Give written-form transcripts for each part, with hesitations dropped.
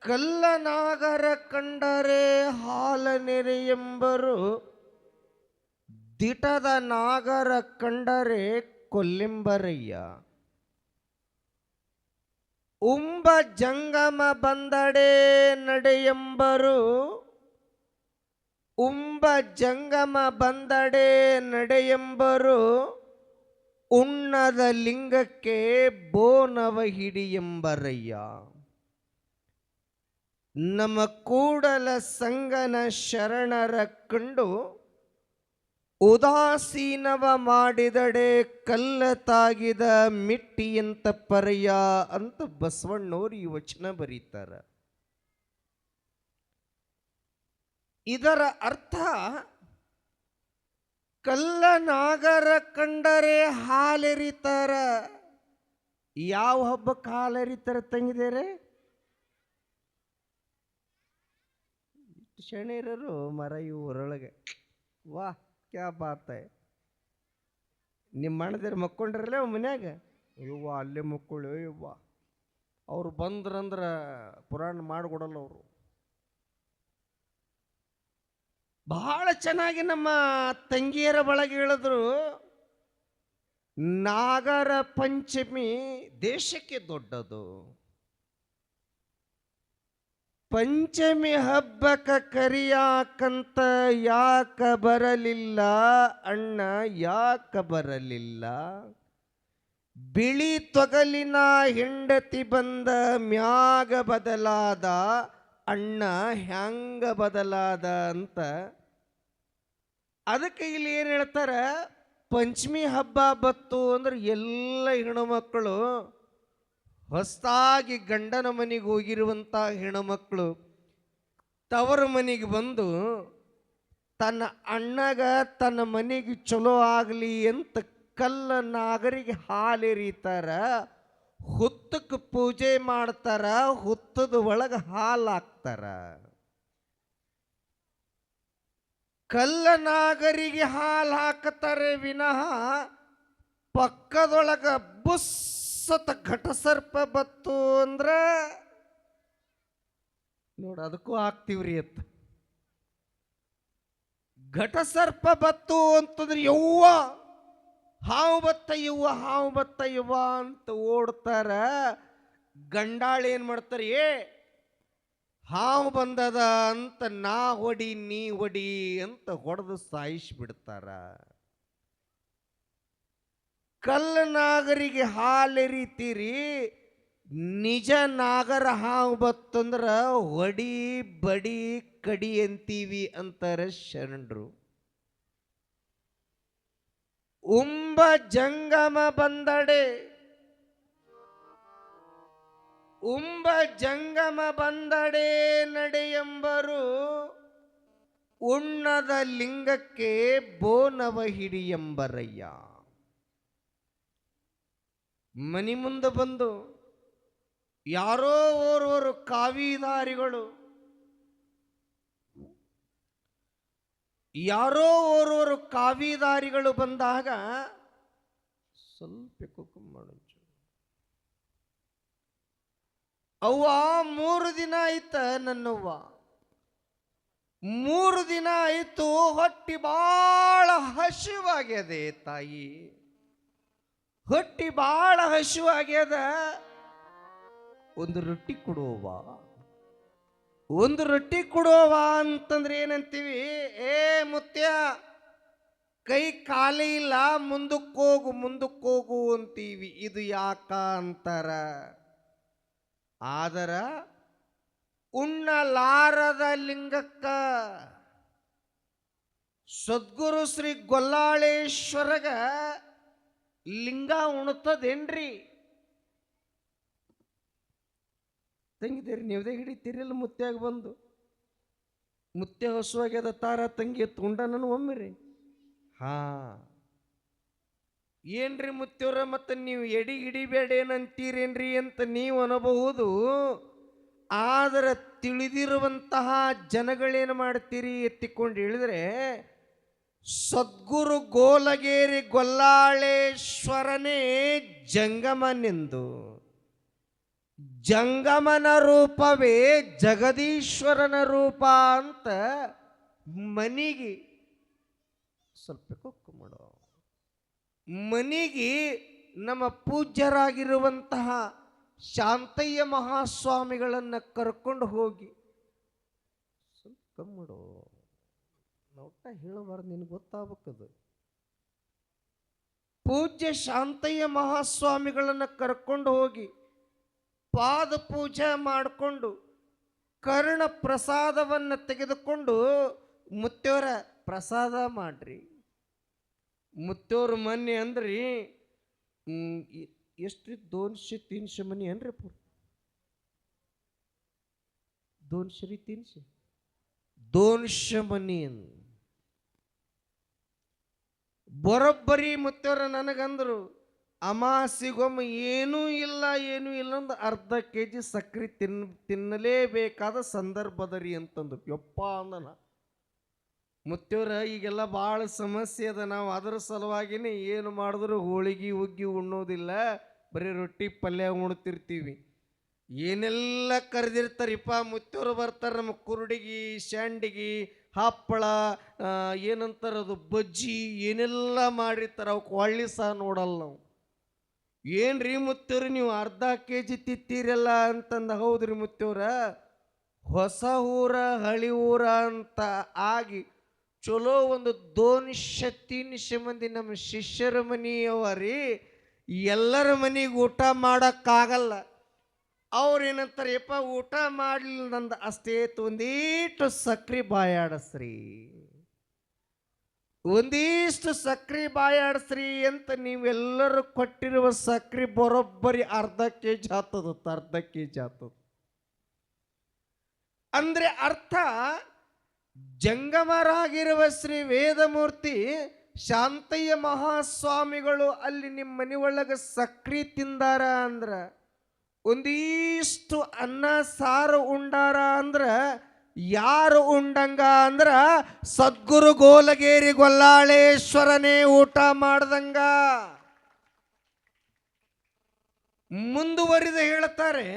ಕಲ್ಲನಾಗರ ಕಂಡರೆ ಹಾಲನೆರೆಯೆಂಬರು, ದಿಟದ ನಾಗರ ಕಂಡರೆ ಕೊಲ್ಲೆಂಬರಯ್ಯ. ಉಂಬ ಜಂಗಮ ಬಂದಡೆ ನಡೆಯೆಂಬರು, ಉಂಬ ಜಂಗಮ ಬಂದಡೆ ನಡೆಯೆಂಬರು, ಉಣ್ಣದ ಲಿಂಗಕ್ಕೆ ಬೋನವ ಹಿಡಿಯೆಂಬರಯ್ಯ. ನಮ್ಮ ಕೂಡಲ ಸಂಗನ ಶರಣರ ಕಂಡು ಉದಾಸೀನವ ಮಾಡಿದಡೆ ಕಲ್ಲ ತಾಗಿದ ಮಿಟ್ಟಿಯಂತ ಪರಯ್ಯ ಅಂತ ಬಸವಣ್ಣವ್ರು ಈ ವಚನ ಬರೀತಾರ. ಇದರ ಅರ್ಥ ಕಲ್ಲ ನಾಗರ ಕಂಡರೆ ಹಾಲೆರಿತಾರ. ಯಾವ ಹಬ್ಬಕ್ಕೆ ಹಾಲೆರಿತಾರ ತಂಗಿದೇರೆ? ಶನಿರರು ಮರ ಊರೊಳಗೆ ವಾ ಕ್ಯಾ ಬಾತ. ನಿಮ್ಮ ಅಣ್ಣದೇರು ಮಕ್ಕೊಂಡ್ರಲ್ಲ ಮನ್ಯಾಗ, ಇವ್ವ ಅಲ್ಲೇ ಮಕ್ಕಳು ಇವ್ವ ಅವ್ರು ಬಂದ್ರಂದ್ರೆ ಪುರಾಣ ಮಾಡಿಕೊಡಲ್ಲ. ಅವರು ಬಹಳ ಚೆನ್ನಾಗಿ ನಮ್ಮ ತಂಗಿಯರ ಒಳಗೆ ಹೇಳಿದ್ರು. ನಾಗರ ಪಂಚಮಿ ದೇಶಕ್ಕೆ ದೊಡ್ಡದು. ಪಂಚಮಿ ಹಬ್ಬಕ್ಕೆ ಕರಿಯಾಕಂತ ಯಾಕ ಬರಲಿಲ್ಲ ಅಣ್ಣ, ಯಾಕ ಬರಲಿಲ್ಲ? ಬಿಳಿ ತೊಗಲಿನ ಹೆಂಡತಿ ಬಂದ ಮ್ಯಾಗ ಬದಲಾದ ಅಣ್ಣ ಹ್ಯಾಂಗ ಬದಲಾದ ಅಂತ. ಅದಕ್ಕೆ ಇಲ್ಲಿ ಏನು ಹೇಳ್ತಾರ, ಪಂಚಮಿ ಹಬ್ಬ ಬತ್ತು ಅಂದ್ರೆ ಎಲ್ಲ ಹೆಣ್ಣುಮಕ್ಕಳು, ಹೊಸದಾಗಿ ಗಂಡನ ಮನೆಗೆ ಹೋಗಿರುವಂಥ ಹೆಣ್ಣುಮಕ್ಕಳು ತವರ ಮನೆಗೆ ಬಂದು ತನ್ನ ಅಣ್ಣಗ ತನ್ನ ಮನೆಗೆ ಚಲೋ ಆಗಲಿ ಅಂತ ಕಲ್ಲ ನಾಗರಿಗೆ ಹಾಲೆರೀತಾರ, ಹುತ್ತಕ್ಕೆ ಪೂಜೆ ಮಾಡ್ತಾರ, ಹುತ್ತದ ಒಳಗೆ ಹಾಲು ಹಾಕ್ತಾರ. ಕಲ್ಲ ನಾಗರಿಗೆ ಹಾಲು ಹಾಕ್ತಾರೆ ವಿನಃ ಪಕ್ಕದೊಳಗ ಬುಸ್ಸತ ಘಟಸರ್ಪ ಬತ್ತು ಅಂದ್ರೆ ನೋಡ ಅದಕ್ಕೂ ಹಾಕ್ತಿವ್ರಿ ಅಂತ. ಘಟಸರ್ಪ ಬತ್ತು ಅಂತಂದ್ರೆ ಯವ್ವ ಹಾವು ಬತ್ತ ಯವ್ವ, ಹಾವು ಬತ್ತ ಯವ್ವ ಅಂತ ಓಡ್ತಾರ. ಗಂಡಾಳ ಏನ್ ಮಾಡ್ತಾರೆ, ಹಾವು ಬಂದದ ಅಂತ ನಾ ಹೊಡಿ ನೀ ಹೊಡಿ ಅಂತ ಹೊಡೆದು ಸಾಯಿಸಿಬಿಡ್ತಾರ. ಕಲ್ಲ ನಾಗರಿಗೆ ಹಾಲೆರಿತೀರಿ, ನಿಜ ನಾಗರ ಹಾವು ಬತ್ತಂದ್ರ ಹೊಡಿ ಬಡಿ ಕಡಿ ಅಂತೀವಿ ಅಂತಾರೆ ಶರಣರು. ಉಂಬ ಜಂಗಮ ಬಂದಡೆ, ಉಂಬ ಜಂಗಮ ಬಂದಡೆ ನಡೆಯೆಂಬರು, ಉಣ್ಣದ ಲಿಂಗಕ್ಕೆ ಬೋನವ ಹಿಡಿಯೆಂಬರಯ್ಯ. ಮನಿ ಮುಂದೆ ಬಂದು ಯಾರೋ ಓರ್ವರು ಕಾವಿದಾರಿಗಳು, ಯಾರೋ ಓರ್ವರು ಕಾವಿದಾರಿಗಳು ಬಂದಾಗ ಸ್ವಲ್ಪ ಕುಕುಮ್ ಮಾಡು. ಅವ್ವ 3 ದಿನ ಆಯ್ತ ನನ್ನವ್ವ, 3 ದಿನ ಆಯ್ತು ಹೊಟ್ಟಿ ಬಾಳ ಹಸಿವಾಗ್ಯದೆ ತಾಯಿ, ಹೊಟ್ಟಿ ಬಾಳ ಹಸಿವಾಗ್ಯದ, ಒಂದು ರೊಟ್ಟಿ ಕೊಡುವವ, ಒಂದು ರೊಟ್ಟಿ ಕೊಡುವವ ಅಂತಂದ್ರೆ ಏನಂತೀವಿ, ಏ ಮುತ್ಯ ಕೈ ಖಾಲಿ ಇಲ್ಲ ಮುಂದಕ್ಕೋಗು ಅಂತೀವಿ. ಇದು ಯಾಕ ಅಂತಾರ. ಆದರ ಉಣ್ಣಲಾರದ ಲಿಂಗಕ್ಕ ಸದ್ಗುರು ಶ್ರೀ ಗೊಲ್ಲಾಳೇಶ್ವರಗ ಲಿಂಗ ಉಣ್ತದೇನ್ರಿ? ತಂಗಿದ್ದೀರಿ ನೀವದೇ ಹಿಡಿತೀರಿಲ್ಲ ಮುತ್ಯಾಗ ಬಂದು, ಮುತ್ಯ ಹೊಸುವಾಗ್ಯದ ತಾರ ತಂಗಿ ತುಂಡ ನಾನು ಒಮ್ಮಿರಿ. ಹಾ ಏನ್ರಿ ಮುತ್ಯವ್ರ, ಮತ್ತೆ ನೀವು ಎಡಿ ಹಿಡಿಬೇಡೇನಂತೀರೇನ್ರಿ ಅಂತ ನೀವು ಅನ್ನಬಹುದು. ಆದರೆ ತಿಳಿದಿರುವಂತಹ ಜನಗಳೇನು ಮಾಡ್ತೀರಿ, ಎತ್ತಿಕೊಂಡು ಹೇಳಿದ್ರೆ ಸದ್ಗುರು ಗೋಲಗೇರಿ ಗೊಲ್ಲಾಳೇಶ್ವರನೇ ಜಂಗಮನೆಂದು, ಜಂಗಮನ ರೂಪವೇ ಜಗದೀಶ್ವರನ ರೂಪ ಅಂತ ಮನಿಗೆ ಸ್ವಲ್ಪ ಕೊಕ್ಕು ಮಾಡೋ ಮನಿಗೆ ನಮ್ಮ ಪೂಜ್ಯರಾಗಿರುವಂತಹ ಶಾಂತಯ್ಯ ಮಹಾಸ್ವಾಮಿಗಳನ್ನು ಕರ್ಕೊಂಡು ಹೋಗಿ ಸ್ವಲ್ಪ ಕಮ್ಮಡೋ ನೋಟ ಹೇಳಬಾರ್ದು, ನಿನಗೆ ಗೊತ್ತಾಗಬೇಕದು. ಪೂಜ್ಯ ಶಾಂತಯ್ಯ ಮಹಾಸ್ವಾಮಿಗಳನ್ನು ಕರ್ಕೊಂಡು ಹೋಗಿ ಪಾದ ಪೂಜೆ ಮಾಡಿಕೊಂಡು ಕರ್ಣ ಪ್ರಸಾದವನ್ನು ತೆಗೆದುಕೊಂಡು ಮುತ್ತೇವರ ಪ್ರಸಾದ ಮಾಡ್ರಿ. ಮುತ್ತೇವ್ರ ಮನೆ ಅಂದ್ರಿ ಎಷ್ಟು 200-300 ಮನಿ ಏನ್ರಿ? 200 ಮನಿ ಬರೋಬ್ಬರಿ ಮುತ್ತೇವ್ರ ನನಗಂದ್ರು, ಅಮಾಸಿಗೊಮ್ಮೆ ಏನೂ ಇಲ್ಲ ಅಂದ ಅರ್ಧ ಕೆಜಿ ಸಕ್ಕರೆ ತಿನ್ನಲೇಬೇಕಾದ ಸಂದರ್ಭದ ರೀ ಅಂತಂದು. ಯಪ್ಪ ಅಂದನ ಮುತ್ತೇವ್ರ, ಈಗೆಲ್ಲ ಭಾಳ ಸಮಸ್ಯೆ ಅದ, ನಾವು ಅದರ ಸಲುವಾಗಿನೇ ಏನು ಮಾಡಿದ್ರು ಹೋಳಿಗೆ ಹುಗ್ಗಿ ಉಣ್ಣೋದಿಲ್ಲ, ಬರೀ ರೊಟ್ಟಿ ಪಲ್ಯ ಉಣ್ತಿರ್ತೀವಿ. ಏನೆಲ್ಲ ಕರೆದಿರ್ತಾರಿಪ್ಪ ಮುತ್ತೇವ್ರು ಬರ್ತಾರೆ, ನಮ್ಮ ಕುರುಡಿಗಿ ಶಾಂಡಿಗಿ ಹಪ್ಪಳ ಏನಂತಾರದು ಬಜ್ಜಿ ಏನೆಲ್ಲ ಮಾಡಿರ್ತಾರೆ, ಅವಕ್ಕೆ ಒಳ್ಳೆ ಸಹ ನೋಡಲ್ಲ ನಾವು. ಏನ್ರಿ ಮುತ್ತೇವ್ರಿ ನೀವು ಅರ್ಧ ಕೆಜಿ ತಿತ್ತೀರಲ್ಲ ಅಂತಂದ. ಹೌದ್ರಿ ಮುತ್ತೇವ್ರ, ಹೊಸ ಊರ ಹಳಿ ಊರ ಅಂತ ಆಗಿ ಚಲೋ ಒಂದು 200-300 ಮಂದಿ ನಮ್ಮ ಶಿಷ್ಯರ ಮನೆಯವರಿ, ಎಲ್ಲರ ಮನೆಗೆ ಊಟ ಮಾಡೋಕ್ಕಾಗಲ್ಲ. ಅವ್ರೇನಂತಾರೆ, ಯಪ್ಪ ಊಟ ಮಾಡಲಿಲ್ಲ ನಂದು ಅಷ್ಟೇ ಒಂದೀಟು ಸಕ್ರೆ ಬಾಯಾಡಸ್ರಿ, ಒಂದಿಷ್ಟು ಸಕ್ರೆ ಬಾಯಾಡಸ್ರಿ ಅಂತ ನೀವೆಲ್ಲರೂ ಕೊಟ್ಟಿರುವ ಸಕ್ರೆ ಬರೋಬ್ಬರಿ ಅರ್ಧ ಕೆಜಿ ಆಗ್ತದ. ಅಂದ್ರೆ ಅರ್ಥ, ಜಂಗಮರಾಗಿರುವ ಶ್ರೀ ವೇದಮೂರ್ತಿ ಶಾಂತಯ್ಯ ಮಹಾಸ್ವಾಮಿಗಳು ಅಲ್ಲಿ ನಿಮ್ಮ ಮನೆ ಒಳಗೆ ಸಕ್ರೆ ತಿಂದಾರ ಅಂದ್ರ, ಒಂದಿಷ್ಟು ಅನ್ನ ಸಾರು ಉಂಡಾರ ಅಂದ್ರ ಯಾರು ಉಂಡಂಗ ಅಂದ್ರ ಸದ್ಗುರು ಗೋಲಗೇರಿ ಗೊಲ್ಲಾಳೇಶ್ವರನೇ ಊಟ ಮಾಡ್ದಂಗ. ಮುಂದುವರಿದು ಹೇಳ್ತಾರೆ,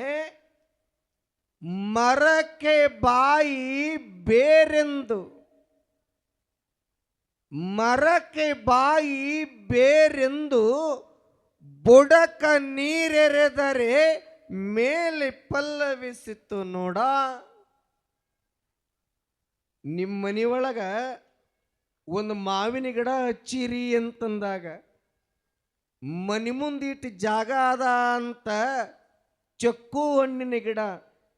ಮರಕ್ಕೆ ಬಾಯಿ ಬೇರೆಂದು, ಮರಕ್ಕೆ ಬಾಯಿ ಬೇರೆಂದು ಬುಡಕ ನೀರೆರೆದರೆ ಮೇಲೆ ಪಲ್ಲವಿಸಿತ್ತು ನೋಡ. ನಿಮ್ಮ ಮನೆಯೊಳಗ ಒಂದು ಮಾವಿನ ಗಿಡ ಹಚ್ಚಿರಿ ಅಂತಂದಾಗ ಮನೆ ಮುಂದಿಟ್ಟು ಜಾಗ ಅದ ಅಂತ ಚಕ್ಕು ಹಣ್ಣಿನ ಗಿಡ,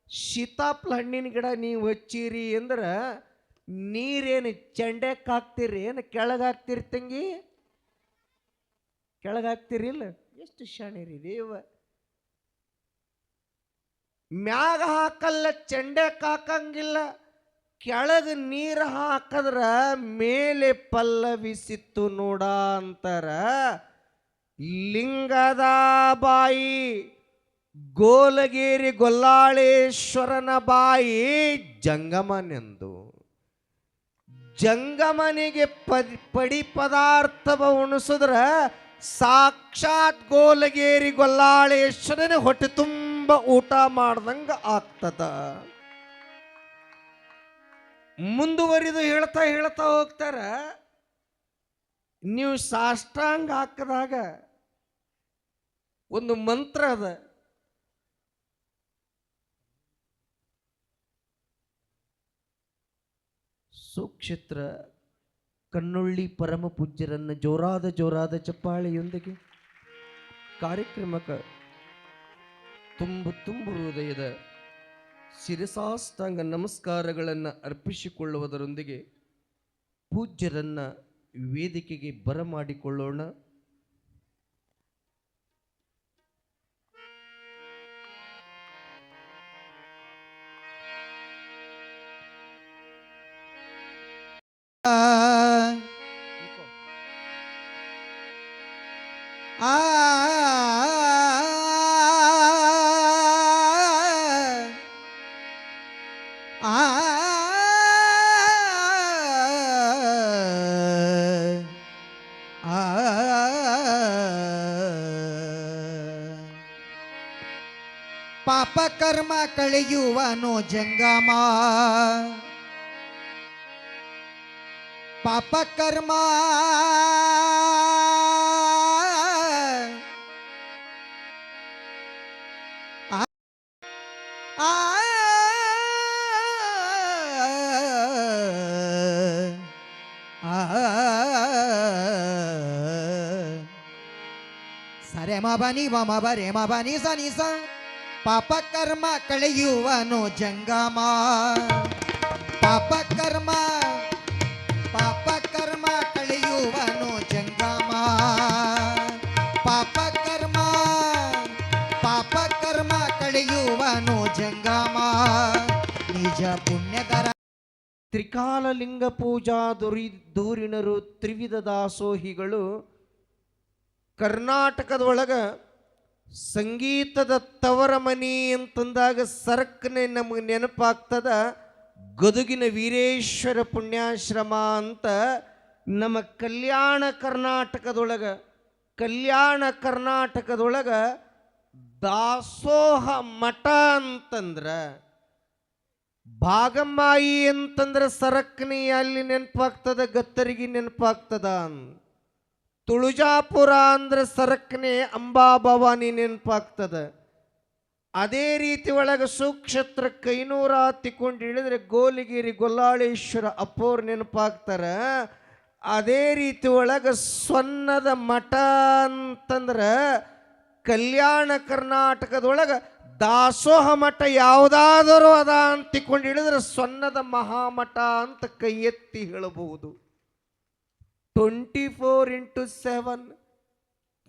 ಸೀತಾಫಲ ಹಣ್ಣಿನ ಗಿಡ ನೀವು ಹಚ್ಚಿರಿ ಅಂದ್ರೆ ನೀರೇನು ಚಂಡೆಕ್ ಹಾಕ್ತಿರಿ ಏನು ಕೆಳಗಾಕ್ತಿರಿ ತಂಗಿ? ಕೆಳಗಾಕ್ತಿರಿಲ್ಲ? ಎಷ್ಟು ಶಾಣಿರಿ ದೇವ. ಮ್ಯಾಗ ಹಾಕಲ್ಲ, ಚಂಡೆಕ್ ಹಾಕಂಗಿಲ್ಲ, ಕೆಳಗೆ ನೀರು ಹಾಕದ್ರ ಮೇಲೆ ಪಲ್ಲವಿಸಿತ್ತು ನೋಡ ಅಂತಾರ. ಲಿಂಗದ ಬಾಯಿ ಗೋಲಗೇರಿ ಗೊಲ್ಲಾಳೇಶ್ವರನ ಬಾಯಿ ಜಂಗಮನೆಂದು. ಜಂಗಮನಿಗೆ ಪಡಿ ಪದಾರ್ಥವ ಉಣಿಸಿದ್ರ ಸಾಕ್ಷಾತ್ ಗೋಲಗೇರಿ ಗೊಲ್ಲಾಳೇಶ್ವರನ ಹೊಟ್ಟೆ ತುಂಬ ಊಟ ಮಾಡ್ದಂಗ ಆಗ್ತದ. ಮುಂದುವರಿದು ಹೇಳ್ತಾ ಹೋಗ್ತಾರ, ನೀವು ಸಾಷ್ಟಾಂಗ ಹಾಕದಾಗ ಒಂದು ಮಂತ್ರ ಅದ, ಸುಕ್ಷೇತ್ರ ಕನ್ನೊಳ್ಳಿ ಪರಮ ಪೂಜ್ಯರನ್ನ ಜೋರಾದ ಚಪ್ಪಾಳೆಯೊಂದಿಗೆ ಕಾರ್ಯಕ್ರಮಕ್ಕೆ ತುಂಬು ಹೃದಯದ ಶಿರಸಾಷ್ಟಾಂಗ ನಮಸ್ಕಾರಗಳನ್ನು ಅರ್ಪಿಸಿಕೊಳ್ಳುವುದರೊಂದಿಗೆ ಪೂಜ್ಯರನ್ನ ವೇದಿಕೆಗೆ ಬರಮಾಡಿಕೊಳ್ಳೋಣ. ಪಾಪ ಕರ್ಮ ಕಳೆಯುವನು ಜಂಗಮ ಪಾಪ ಕರ್ಮ ಆ ಸರೆ ಮ ಬನಿ ಮಮ ಬರೆ ಮ ಬನಿ ಸನಿ ಸ ಪಾಪ ಕರ್ಮ ಕಳೆಯುವನು ಜಂಗಮ ಪಾಪ ಕರ್ಮ ಕಳೆಯುವನು ಜಂಗಮ ಪಾಪ ಕರ್ಮ ಕಳೆಯುವನು ಜಂಗಮ ನಿಜ ಪುಣ್ಯಕರ ತ್ರಿಕಾಲಲಿಂಗ ಪೂಜಾ ದೂರಿನರು ತ್ರಿವಿಧ ದಾಸೋಹಿಗಳು ಕರ್ನಾಟಕದೊಳಗ ಸಂಗೀತದ ತವರ ಮನಿ ಅಂತಂದಾಗ ಸರಕ್ಕನೆ ನಮಗೆ ನೆನಪಾಗ್ತದ ಗದುಗಿನ ವೀರೇಶ್ವರ ಪುಣ್ಯಾಶ್ರಮ ಅಂತ. ನಮ್ಮ ಕಲ್ಯಾಣ ಕರ್ನಾಟಕದೊಳಗ ದಾಸೋಹ ಮಠ ಅಂತಂದ್ರೆ ಭಾಗಮಾಯಿ ಅಂತಂದ್ರೆ ಸರಕ್ಕನಿ ಅಲ್ಲಿ ನೆನಪಾಗ್ತದ, ಗತ್ತರಿಗೆ ನೆನಪಾಗ್ತದ. ತುಳಜಾಪುರ ಅಂದ್ರೆ ಸರಕ್ಕನೆ ಅಂಬಾಭವಾನಿ ನೆನಪಾಗ್ತದ. ಅದೇ ರೀತಿ ಒಳಗೆ ಸುಕ್ಷೇತ್ರ ಕೈನೂರ ಹತ್ತಿಕೊಂಡು ಇಳಿದ್ರೆ ಗೋಲಿಗಿರಿ ಗೊಲ್ಲಾಳೇಶ್ವರ ಅಪ್ಪೋರ್ ನೆನಪಾಗ್ತಾರ. ಅದೇ ರೀತಿ ಒಳಗೆ ಸ್ವನ್ನದ ಮಠ ಅಂತಂದ್ರೆ ಕಲ್ಯಾಣ ಕರ್ನಾಟಕದೊಳಗೆ ದಾಸೋಹ ಮಠ ಯಾವುದಾದರೂ ಅದ ಅಂತಿಕೊಂಡು ಹಿಡಿದ್ರೆ ಸ್ವನ್ನದ ಮಹಾಮಠ ಅಂತ ಕೈ ಎತ್ತಿ ಹೇಳಬಹುದು. 24x7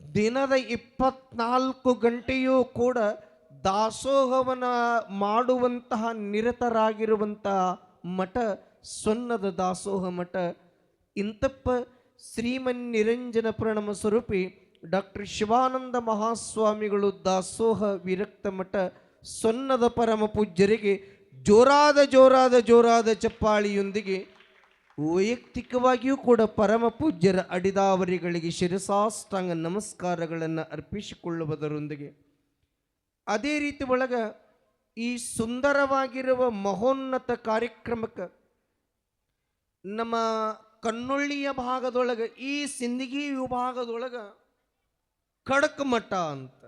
ದಿನದ 24 ಗಂಟೆಯೂ ಕೂಡ ದಾಸೋಹವನ ಮಾಡುವಂತಹ ನಿರತರಾಗಿರುವಂತಹ ಮಠ ಸ್ವನ್ನದ ದಾಸೋಹ ಮಠ. ಇಂತಪ್ಪ ಶ್ರೀಮನ್ ನಿರಂಜನ ಪ್ರಣಮ ಸ್ವರೂಪಿ ಡಾಕ್ಟರ್ ಶಿವಾನಂದ ಮಹಾಸ್ವಾಮಿಗಳು ದಾಸೋಹ ವಿರಕ್ತ ಮಠ ಸ್ವನ್ನದ ಪರಮ ಪೂಜ್ಯರಿಗೆ ಜೋರಾದ ಚಪ್ಪಾಳಿಯೊಂದಿಗೆ ವೈಯಕ್ತಿಕವಾಗಿಯೂ ಕೂಡ ಪರಮ ಪೂಜ್ಯರ ಅಡಿದಾವರಿಗಳಿಗೆ ಶಿರಸಾಷ್ಟಾಂಗ ನಮಸ್ಕಾರಗಳನ್ನು ಅರ್ಪಿಸಿಕೊಳ್ಳುವುದರೊಂದಿಗೆ ಅದೇ ರೀತಿ ಒಳಗ ಈ ಸುಂದರವಾಗಿರುವ ಮಹೋನ್ನತ ಕಾರ್ಯಕ್ರಮಕ್ಕೆ ನಮ್ಮ ಕನ್ನೊಳ್ಳಿಯ ಭಾಗದೊಳಗೆ ಈ ಸಿಂದಗಿ ವಿಭಾಗದೊಳಗ ಖಡಕ್ ಮಠ ಅಂತ,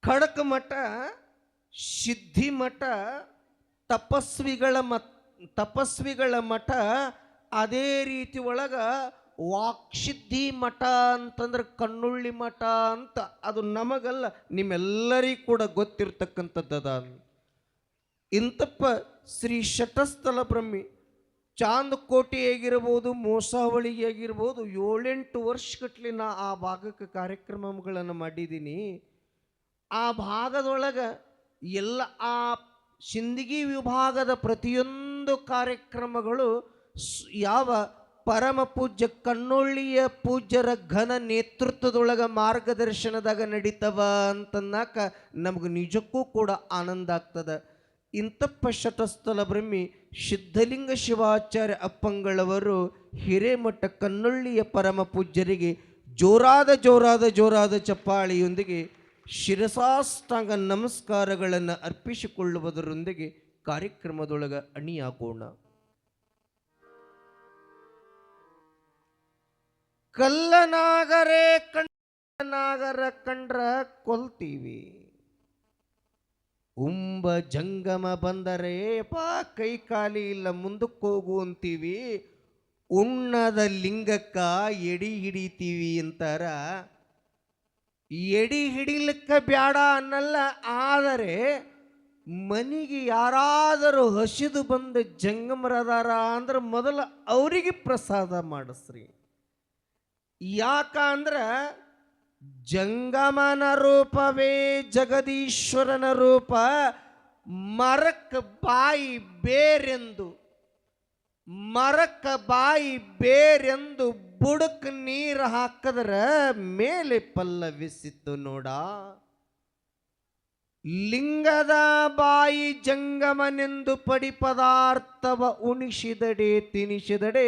ಖಡಕ್ ಮಠ, ಸಿದ್ಧಿ ಮಠ, ತಪಸ್ವಿಗಳ ಮಠ, ಅದೇ ರೀತಿ ಒಳಗ ವಾಕ್ಸಿದ್ಧಿ ಮಠ ಅಂತಂದ್ರೆ ಕಣ್ಣುಳ್ಳಿ ಮಠ ಅಂತ. ಅದು ನಮಗಲ್ಲ, ನಿಮ್ಮೆಲ್ಲರಿಗೂ ಕೂಡ ಗೊತ್ತಿರ್ತಕ್ಕಂಥದ್ದದ. ಇಂತಪ್ಪ ಶ್ರೀ ಶಟಸ್ಥಲ ಬ್ರಹ್ಮಿ ಚಾಂದಕೋಟೆ ಆಗಿರ್ಬೋದು, ಮೋಸಾವಳಿ ಆಗಿರ್ಬೋದು, 7-8 ವರ್ಷಗಟ್ಲೆ ನಾ ಆ ಭಾಗಕ್ಕೆ ಕಾರ್ಯಕ್ರಮಗಳನ್ನು ಮಾಡಿದ್ದೀನಿ. ಆ ಭಾಗದೊಳಗೆ ಎಲ್ಲ ಆ ಸಿಂದಗಿ ವಿಭಾಗದ ಪ್ರತಿಯೊಂದು ಕಾರ್ಯಕ್ರಮಗಳು ಯಾವ ಪರಮ ಪೂಜ್ಯ ಕಣ್ಣೊಳ್ಳಿಯ ಪೂಜ್ಯರ ಘನ ನೇತೃತ್ವದೊಳಗ ಮಾರ್ಗದರ್ಶನದಾಗ ನಡೀತವ ಅಂತನ್ನಾಕ ನಮ್ಗೆ ನಿಜಕ್ಕೂ ಕೂಡ ಆನಂದ ಆಗ್ತದ. ಇಂತಪ್ಪ ಶಟಸ್ಥಲ ಬ್ರಹ್ಮಿ ಸಿದ್ಧಲಿಂಗ ಶಿವಾಚಾರ್ಯ ಅಪ್ಪಂಗಳವರು ಹಿರೇಮಠ ಕನ್ನೊಳ್ಳಿಯ ಪರಮ ಪೂಜ್ಯರಿಗೆ ಜೋರಾದ ಚಪ್ಪಾಳಿಯೊಂದಿಗೆ ಶಿರಸಾಷ್ಟಾಂಗ ನಮಸ್ಕಾರಗಳನ್ನು ಅರ್ಪಿಸಿಕೊಳ್ಳುವುದರೊಂದಿಗೆ ಕಾರ್ಯಕ್ರಮದೊಳಗ ಅಣಿಯಾಗೋಣ. ಕಲ್ಲನಾಗರ ಕಂಡ್ರ ಕೊಲ್ತೀವಿ, ಉಂಬ ಜಂಗಮ ಬಂದರೆ ಕೈ ಖಾಲಿ ಇಲ್ಲ ಮುಂದಕ್ಕೆ ಹೋಗು ಅಂತೀವಿ, ಉಣ್ಣದ ಲಿಂಗಕ್ಕ ಎಡಿ ಹಿಡಿತೀವಿ ಅಂತಾರ. ಎಡಿ ಹಿಡಿಲಿಕ್ಕ ಬ್ಯಾಡ ಅನ್ನಲ್ಲ, ಆದರೆ ಮನೆಗೆ ಯಾರಾದರೂ ಹಸಿದು ಬಂದ ಜಂಗಮರದಾರ ಅಂದ್ರೆ ಮೊದಲ ಅವರಿಗೆ ಪ್ರಸಾದ ಮಾಡಿಸ್ರಿ. ಯಾಕಂದ್ರೆ ಜಂಗಮನ ರೂಪವೇ ಜಗದೀಶ್ವರನ ರೂಪ. ಮರಕ್ಕ ಬಾಯಿ ಬೇರೆಂದು ಬುಡಕ್ ನೀರು ಹಾಕದ್ರ ಮೇಲೆ ಪಲ್ಲವಿಸಿತ್ತು ನೋಡ. ಲಿಂಗದ ಬಾಯಿ ಜಂಗಮನೆಂದು ಪಡಿ ಪದಾರ್ಥವ ಉಣಿಸಿದಡೆ ತಿನಿಸಿದಡೆ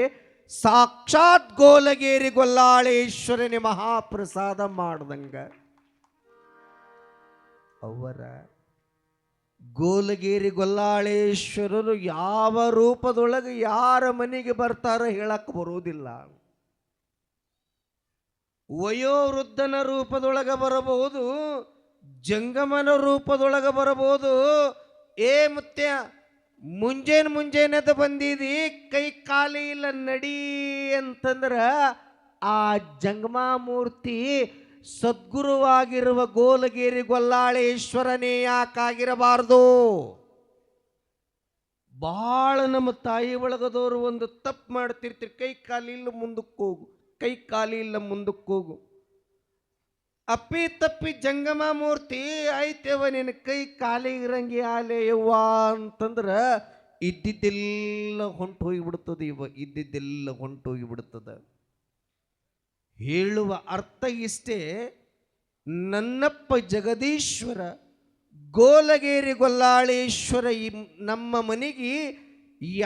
ಸಾಕ್ಷಾತ್ ಗೋಲಗೇರಿ ಗೊಲ್ಲಾಳೇಶ್ವರನೇ ಮಹಾಪ್ರಸಾದ ಮಾಡ್ದಂಗ. ಅವರ ಗೋಲಗೇರಿ ಗೊಲ್ಲಾಳೇಶ್ವರರು ಯಾವ ರೂಪದೊಳಗೆ ಯಾರ ಮನೆಗೆ ಬರ್ತಾರೋ ಹೇಳಕ್ ಬರುವುದಿಲ್ಲ. ವಯೋವೃದ್ಧನ ರೂಪದೊಳಗೆ ಬರಬಹುದು, ಜಂಗಮನ ರೂಪದೊಳಗೆ ಬರಬಹುದು. ಏ ಮುತ್ಯ, ಮುಂಜಾನೆದ್ದು ಬಂದಿದಿ, ಕೈ ಕಾಲಿ ಇಲ್ಲ ನಡಿ ಅಂತಂದ್ರ ಆ ಜಂಗಮಾಮೂರ್ತಿ ಸದ್ಗುರುವಾಗಿರುವ ಗೋಲಗೇರಿ ಗೊಲ್ಲಾಳೇಶ್ವರನೇ ಯಾಕಾಗಿರಬಾರ್ದು? ಬಹಳ ನಮ್ಮ ತಾಯಿ ಒಳಗದವರು ಒಂದು ತಪ್ಪು ಮಾಡ್ತಿರ್ತೀರಿ. ಕೈ ಕಾಲಿ ಇಲ್ಲ ಮುಂದಕ್ಕೆ ಹೋಗು, ಕೈ ಕಾಲಿ ಇಲ್ಲ ಮುಂದಕ್ಕೆ ಹೋಗು. ಅಪ್ಪಿ ತಪ್ಪಿ ಜಂಗಮಾಮೂರ್ತಿ ಆಯ್ತೇವ ನಿನ್ನ ಕೈ ಕಾಲಿ ಇರಂಗಿ ಆಲೆ ಯವ್ವ ಅಂತಂದ್ರ ಇದ್ದಿದ್ದೆಲ್ಲ ಹೊಂಟು ಹೋಗಿಬಿಡ್ತದೆ. ಇದ್ದಿದ್ದೆಲ್ಲ ಹೊಂಟು ಹೋಗಿಬಿಡ್ತದ. ಹೇಳುವ ಅರ್ಥ ಇಷ್ಟೇ, ನನ್ನಪ್ಪ ಜಗದೀಶ್ವರ ಗೋಲಗೇರಿ ಗೊಲ್ಲಾಳೇಶ್ವರ ನಮ್ಮ ಮನೆಗೆ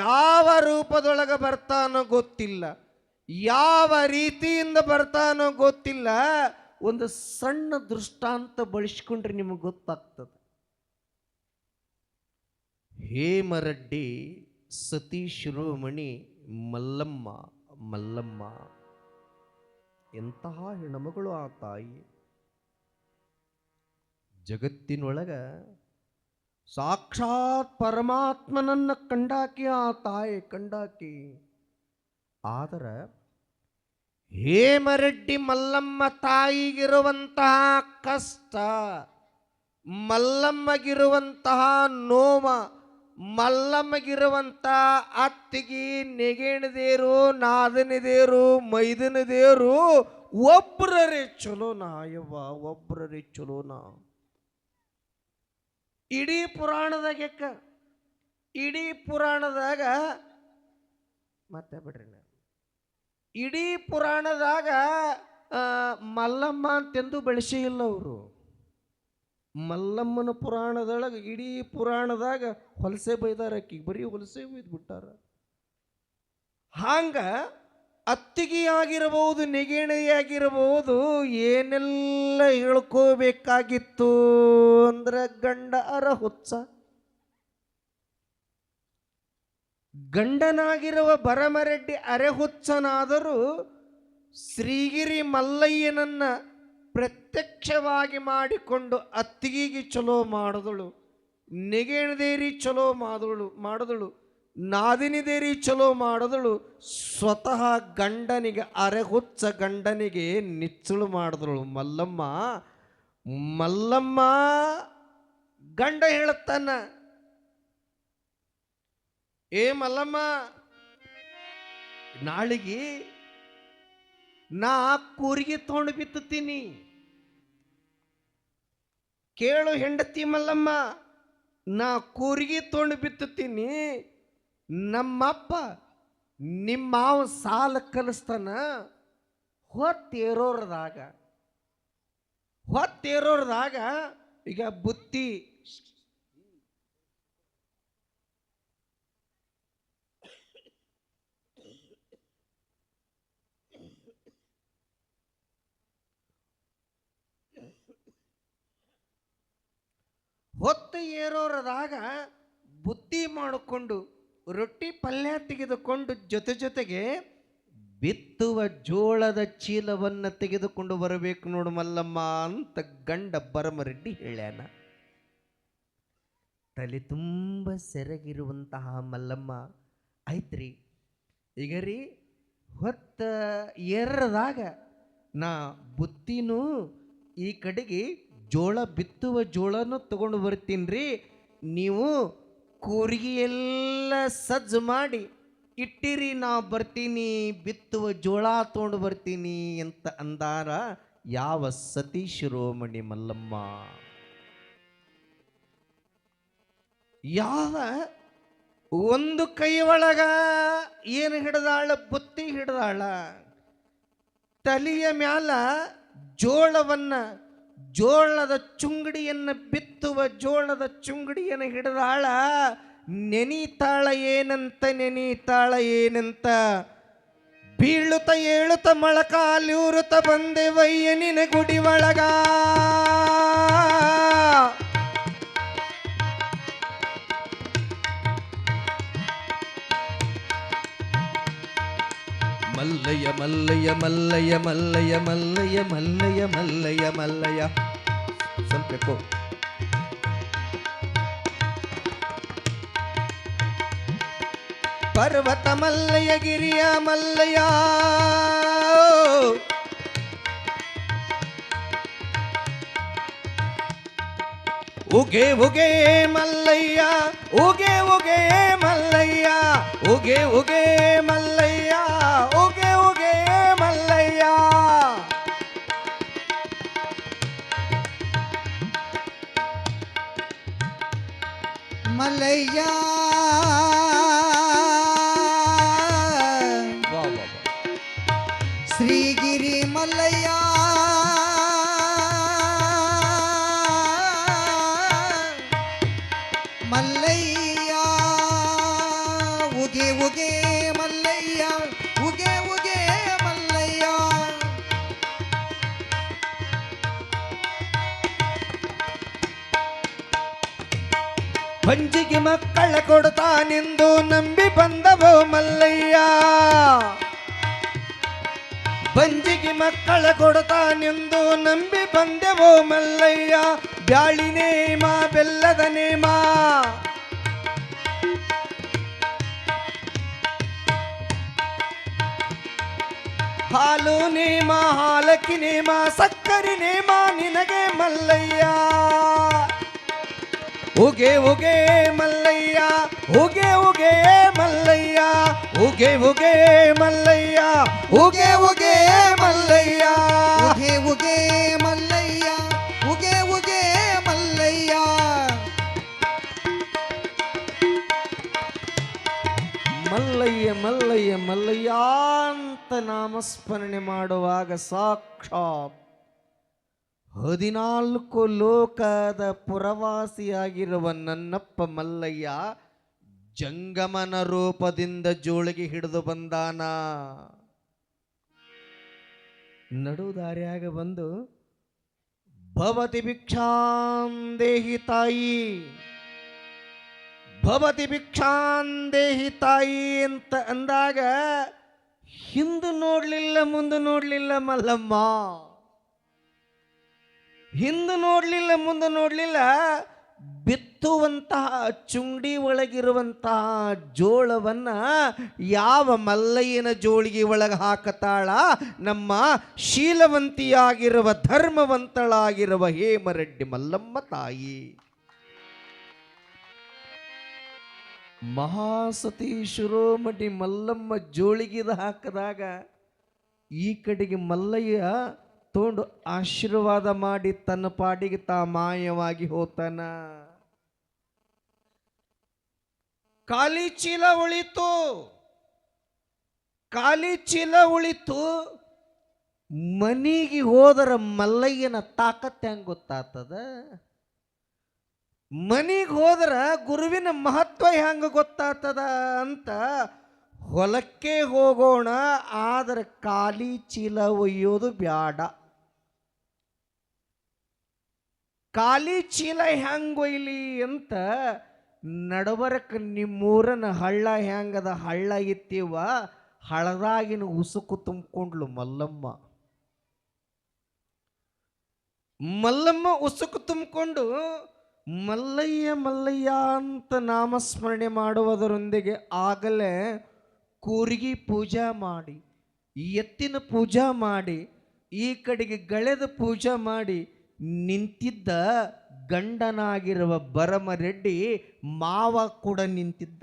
ಯಾವ ರೂಪದೊಳಗೆ ಬರ್ತಾನೋ ಗೊತ್ತಿಲ್ಲ, ಯಾವ ರೀತಿಯಿಂದ ಬರ್ತಾನೋ ಗೊತ್ತಿಲ್ಲ. ಒಂದು ಸಣ್ಣ ದೃಷ್ಟಾಂತ ಬಳಸ್ಕೊಂಡ್ರೆ ನಿಮಗೆ ಗೊತ್ತಾಗ್ತದೆ. ಹೇಮರೆಡ್ಡಿ ಸತೀ ಶಿರೋಮಣಿ ಮಲ್ಲಮ್ಮ ಮಲ್ಲಮ್ಮ ಎಂತಹ ಹೆಣ್ಮಗಳು ಆ ತಾಯಿ. ಜಗತ್ತಿನೊಳಗ ಸಾಕ್ಷಾತ್ ಪರಮಾತ್ಮನನ್ನ ಕಂಡಾಕಿ ಆ ತಾಯಿ ಕಂಡಾಕಿ. ಆದರೆ ಹೇಮರೆಡ್ಡಿ ಮಲ್ಲಮ್ಮ ತಾಯಿಗಿರುವಂತಹ ಕಷ್ಟ, ಮಲ್ಲಮ್ಮಗಿರುವಂತಹ ನೋವ, ಮಲ್ಲಮ್ಮಗಿರುವಂತಹ ಅತ್ತಿಗೆ ನೆಗೆಣದೇರು, ನಾದನದೇರು, ಮೈದನದೇರು ಒಬ್ಬರೇ ಚಲೋನಾ ಯವ್ವ, ಒಬ್ಬರೇ ಚಲೋನಾ. ಇಡೀ ಪುರಾಣದಾಗ ಮತ್ತೆ ಬಿಡ್ರಿ, ಇಡೀ ಪುರಾಣದಾಗ ಮಲ್ಲಮ್ಮ ಅಂತೆಂದು ಬೆಳೆಸೇ ಇಲ್ಲ ಅವರು. ಮಲ್ಲಮ್ಮನ ಪುರಾಣದೊಳಗೆ ಇಡೀ ಪುರಾಣದಾಗ ಹೊಲಸೆ ಬೈದಾರ, ಆಕಿಗೆ ಬರೀ ಹೊಲಸೆ ಬೈದ್ಬಿಟ್ಟಾರ. ಹಾಂಗ ಅತ್ತಿಗೆಯಾಗಿರಬಹುದು, ನೆಗೆಣಿಯಾಗಿರಬಹುದು, ಏನೆಲ್ಲ ಹೇಳ್ಕೋಬೇಕಾಗಿತ್ತು ಅಂದ್ರೆ ಗಂಡ ಹುಚ್ಚ. ಗಂಡನಾಗಿರುವ ಭರಮರೆಡ್ಡಿ ಅರೆಹುಚ್ಚನಾದರೂ ಶ್ರೀಗಿರಿ ಮಲ್ಲಯ್ಯನನ್ನ ಪ್ರತ್ಯಕ್ಷವಾಗಿ ಮಾಡಿಕೊಂಡು ಅತ್ತಿಗೆಗೆ ಚಲೋ ಮಾಡಿದಳು, ನೆಗೆಣದೇರಿ ಚಲೋ ಮಾಡಿದಳು, ನಾದಿನಿದೇರಿ ಚಲೋ ಮಾಡಿದಳು. ಸ್ವತಃ ಗಂಡನಿಗೆ ಅರೆಹುಚ್ಚ ಗಂಡನಿಗೆ ನಿಚ್ಚಳು ಮಾಡಿದಳು ಮಲ್ಲಮ್ಮ. ಮಲ್ಲಮ್ಮ ಗಂಡ ಹೇಳುತ್ತಾನ, ಏ ಮಲ್ಲಮ್ಮ, ನಾಳಿಗೆ ನಾ ಕೂರಿಗೆ ತೊಗೊಂಡು ಬಿತ್ತುತ್ತೀನಿ. ಕೇಳು ಹೆಂಡತಿ ಮಲ್ಲಮ್ಮ, ನಾ ಕೂರಿಗೆ ತೊಗೊಂಡು ಬಿತ್ತುತ್ತೀನಿ. ನಮ್ಮಪ್ಪ ನಿಮ್ಮ ಮಾವ ಸಾಲ ಕಲಿಸ್ತಾನ. ಹೊತ್ತೇರೋರ್ದಾಗ ಈಗ ಬುತ್ತಿ ಹೊತ್ತು ಏರೋರದಾಗ ಬುತ್ತಿ ಮಾಡಿಕೊಂಡು ರೊಟ್ಟಿ ಪಲ್ಯ ತೆಗೆದುಕೊಂಡು ಜೊತೆಗೆ ಬಿತ್ತುವ ಜೋಳದ ಚೀಲವನ್ನು ತೆಗೆದುಕೊಂಡು ಬರಬೇಕು ನೋಡು ಮಲ್ಲಮ್ಮ ಅಂತ ಗಂಡ ಭರಮರೆಡ್ಡಿ ಹೇಳ್ಯಾನ. ತಲೆ ತುಂಬ ಸೆರಗಿರುವಂತಹ ಮಲ್ಲಮ್ಮ ಆಯ್ತ್ರಿ, ಈಗ ರೀ ಹೊತ್ತ ಏರದಾಗ ನಾ ಬುತ್ತಿನೂ ಈ ಕಡೆಗೆ ಜೋಳ ಬಿತ್ತುವ ಜೋಳನೂ ತಗೊಂಡು ಬರ್ತೀನಿ ರೀ, ನೀವು ಕೂರಿಗೆ ಎಲ್ಲ ಸಜ್ಜು ಮಾಡಿ ಇಟ್ಟಿರಿ, ನಾ ಬರ್ತೀನಿ, ಬಿತ್ತುವ ಜೋಳ ತಗೊಂಡು ಬರ್ತೀನಿ ಅಂತ ಅಂದಾರ ಯಾವ ಸತೀ ಶಿರೋಮಣಿ ಮಲ್ಲಮ್ಮ. ಯಾವ ಒಂದು ಕೈ ಒಳಗ ಏನು ಹಿಡ್ದಾಳ, ಬುತ್ತಿ ಹಿಡ್ದಾಳ, ತಲೆಯ ಮ್ಯಾಲ ಜೋಳದ ಚುಂಗಡಿಯನ್ನು ಬಿತ್ತುವ ಜೋಳದ ಚುಂಗಡಿಯನ್ನು ಹಿಡಿದಾಳ. ನೆನೀತಾಳ ಏನಂತ ಬೀಳುತ್ತ ಏಳುತ್ತ ಮೊಳಕಾಲೂರುತ್ತ ಬಂದೆ ವಯ್ಯ ನಿನ ಗುಡಿ ಒಳಗ. ಮಲ್ಲಯ್ಯ ಮಲ್ಲಯ್ಯ ಮಲ್ಲಯ್ಯ ಮಲ್ಲಯ್ಯ ಮಲ್ಲಯ್ಯ ಮಲ್ಲಯ್ಯ ಮಲ್ಲಯ್ಯ ಮಲ್ಲಯ್ಯ ಸ್ವಲ್ಪ ಎಕೋ. ಪರ್ವತ ಮಲ್ಲಯ್ಯ ಗಿರಿಯ ಮಲ್ಲಯ್ಯ ಉಗೆ ಉಗೆ ಮಲ್ಲಯ್ಯ ಉಗೆ ಉಗೆ ಮಲ್ಲಯ್ಯ ಉಗೆ ಉಗೆ ಮಲ್ಲಯ್ಯ ಉಗೆ ಉಗೆ ಮಲ್ಲಯ್ಯ. ಮಲ್ಲಯ್ಯ ವಾ ವಾ ವಾ. ಶ್ರೀಗಿರಿ ಮಲ್ಲಯ್ಯ ಮಲ್ಲಯ್ಯ ಉಗೆ ಉಗೆ ಮಲ್ಲಯ್ಯ ಉಗೆ ಉಗೆ ಮಲ್ಲಯ್ಯ. ಪಂಜಿಗೆ ಮಕ್ಕಳ ಕೊಡ್ತಾನೆಂದು ನಂಬಿ ಬಂದವೋ ಮಲ್ಲಯ್ಯ. ಬಂಜಿಗೆ ಮಕ್ಕಳ ಕೊಡ್ತಾನೆಂದು ನಂಬಿ ಬಂದೆವೋ ಮಲ್ಲಯ್ಯ. ಬ್ಯಾಳಿ ನೇಮ ಬೆಲ್ಲದ ನೇಮ ಹಾಲು ನೇಮ ಹಾಲಕ್ಕಿ ನೇಮ ಸಕ್ಕರೆ ನೇಮ ನಿನಗೆ ಮಲ್ಲಯ್ಯ. ಉಗೆ ಉಗೆ ಮಲ್ಲಯ್ಯ ಉಗೆ ಉಗೆ ಮಲ್ಲಯ್ಯ ಉಗೆ ಉಗೆ ಮಲ್ಲಯ್ಯ ಉಗೆ ಉಗೆ ಮಲ್ಲಯ್ಯ. ಉಗೆ ಉಗೆ ಮಲ್ಲಯ್ಯ ಉಗೆ ಉಗೆ ಮಲ್ಲಯ್ಯ. ಮಲ್ಲಯ್ಯ ಮಲ್ಲಯ್ಯ ಮಲ್ಲಯ್ಯ ಅಂತ ನಾಮಸ್ಮರಣೆ ಮಾಡುವಾಗ ಸಾಕ್ಷಾತ್ 14 ಲೋಕದ ಪುರವಾಸಿಯಾಗಿರುವ ನನ್ನಪ್ಪ ಮಲ್ಲಯ್ಯ ಜಂಗಮನ ರೂಪದಿಂದ ಜೋಳಿಗೆ ಹಿಡಿದು ಬಂದಾನ. ನಡು ದಾರಿಯಾಗ ಬಂದು ಭವತಿ ಭಿಕ್ಷಾಂದೇಹಿ ತಾಯಿ ಭವತಿ ಭಿಕ್ಷಾಂದೇಹಿ ತಾಯಿ ಅಂತ ಅಂದಾಗ ಹಿಂದೆ ನೋಡ್ಲಿಲ್ಲ ಮುಂದೆ ನೋಡ್ಲಿಲ್ಲ ಮಲ್ಲಮ್ಮ. ಹಿಂದೆ ನೋಡ್ಲಿಲ್ಲ ಮುಂದೆ ನೋಡ್ಲಿಲ್ಲ. ಬಿತ್ತುವಂತಹ ಚುಂಡಿ ಒಳಗಿರುವಂತಹ ಜೋಳವನ್ನ ಯಾವ ಮಲ್ಲಯ್ಯನ ಜೋಳಿಗೆ ಒಳಗೆ ಹಾಕತಾಳ ನಮ್ಮ ಶೀಲವಂತಿಯಾಗಿರುವ ಧರ್ಮವಂತಳಾಗಿರುವ ಹೇಮರೆಡ್ಡಿ ಮಲ್ಲಮ್ಮ ತಾಯಿ. ಮಹಾಸತಿ ಶಿರೋಮಣಿ ಮಲ್ಲಮ್ಮ ಜೋಳಿಗಿದ ಹಾಕಿದಾಗ ಈ ಕಡೆಗೆ ಮಲ್ಲಯ್ಯ ತೋಂಡು ಆಶೀರ್ವಾದ ಮಾಡಿ ತನ್ನ ಪಾಡಿಗೆ ತಾ ಮಾಯವಾಗಿ ಹೋತಾನ. ಖಾಲಿ ಚೀಲ ಉಳಿತು ಖಾಲಿ ಚೀಲ ಉಳಿತು. ಮನಿಗೆ ಹೋದರ ಮಲ್ಲಯ್ಯನ ತಾಕತ್ ಹೆಂಗ್ ಗೊತ್ತಾಗ್ತದ? ಮನಿಗೆ ಹೋದ್ರ ಗುರುವಿನ ಮಹತ್ವ ಹೆಂಗ ಗೊತ್ತಾಗ್ತದ ಅಂತ ಹೊಲಕ್ಕೆ ಹೋಗೋಣ, ಆದ್ರೆ ಖಾಲಿ ಚೀಲ ಒಯ್ಯೋದು ಬ್ಯಾಡ. ಖಾಲಿ ಚೀಲ ಹೆಂಗ್ ಒಯ್ಲಿ ಅಂತ ನಡಬರಕ ನಿಮ್ಮೂರನ ಹಳ್ಳ ಹೆಂಗದ ಹಳ್ಳ ಇತ್ತೀವ, ಹಳದಾಗಿನ ಉಸುಕು ತುಂಬಿಕೊಂಡ್ಲು ಮಲ್ಲಮ್ಮ. ಮಲ್ಲಮ್ಮ ಉಸುಕು ತುಂಬಿಕೊಂಡು ಮಲ್ಲಯ್ಯ ಮಲ್ಲಯ್ಯ ಅಂತ ನಾಮಸ್ಮರಣೆ ಮಾಡುವುದರೊಂದಿಗೆ ಆಗಲೇ ಕೂರ್ಗಿ ಪೂಜಾ ಮಾಡಿ, ಎತ್ತಿನ ಪೂಜಾ ಮಾಡಿ, ಈ ಕಡೆಗೆ ಗಳೆದ ಪೂಜಾ ಮಾಡಿ ನಿಂತಿದ್ದ ಗಂಡನಾಗಿರುವ ಭರಮರೆಡ್ಡಿ ಮಾವ ಕೂಡ ನಿಂತಿದ್ದ.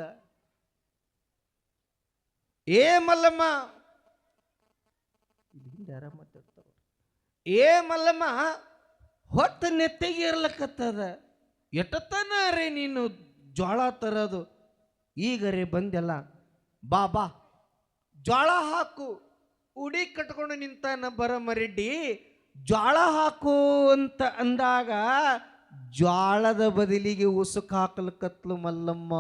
ಏ ಮಲ್ಲಮ್ಮ, ಏ ಮಲ್ಲಮ್ಮ, ಹೊತ್ತ ನೆತ್ತಿಗೆ ಇರ್ಲಕತ್ತದ, ಎಷ್ಟತನ ರೇ ನೀನು ಜ್ವಾಳ ತರೋದು? ಈಗರೇ ಬಂದೆಲ್ಲ, ಬಾ ಬಾ ಜ್ವಾಳ ಹಾಕು. ಉಡಿ ಕಟ್ಕೊಂಡು ನಿಂತಾನ ಭರಮರೆಡ್ಡಿ. ಜ್ವಾಳ ಹಾಕು ಅಂತ ಅಂದಾಗ ಜ್ವಾಳದ ಬದಲಿಗೆ ಉಸುಕು ಹಾಕಲ್ಕತ್ಲು ಮಲ್ಲಮ್ಮ.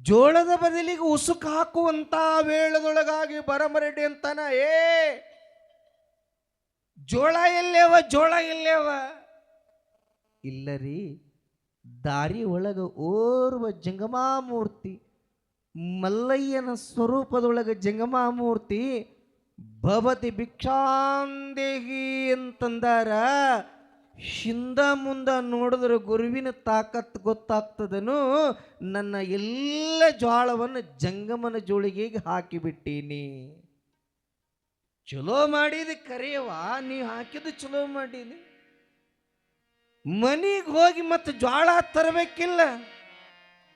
ಜೋಳದ ಬದಲಿಗೆ ಉಸುಕು ಹಾಕುವಂತ ವೇಳದೊಳಗಾಗಿ ಭರಮರೆಡ್ಡಿ ಅಂತಾನ, ಏ ಜೋಳ ಎಲ್ಲೇವ, ಜೋಳ ಎಲ್ಲೇವ? ಇಲ್ಲ ರೀ, ದಾರಿ ಒಳಗ ಓರ್ವ ಜಂಗಮಾಮೂರ್ತಿ ಮಲ್ಲಯ್ಯನ ಸ್ವರೂಪದೊಳಗ ಜಂಗಮಾಮೂರ್ತಿ ಭವತಿ ಭಿಕ್ಷಾಂದೇಹಿ ಅಂತಂದಾರ. ಹಿಂದ ಮುಂದ ನೋಡಿದ್ರೆ ಗುರುವಿನ ತಾಕತ್ ಗೊತ್ತಾಗ್ತದನು. ನನ್ನ ಎಲ್ಲ ಜ್ವಾಳವನ್ನು ಜಂಗಮನ ಜೋಳಿಗೆಗೆ ಹಾಕಿಬಿಟ್ಟೀನಿ. ಚಲೋ ಮಾಡಿದಿ ಕರೆಯವ, ನೀ ಹಾಕಿದ್ದು ಚಲೋ ಮಾಡೀನಿ. ಮನಿಗೆ ಹೋಗಿ ಮತ್ತೆ ಜ್ವಾಳ ತರಬೇಕಿಲ್ಲ.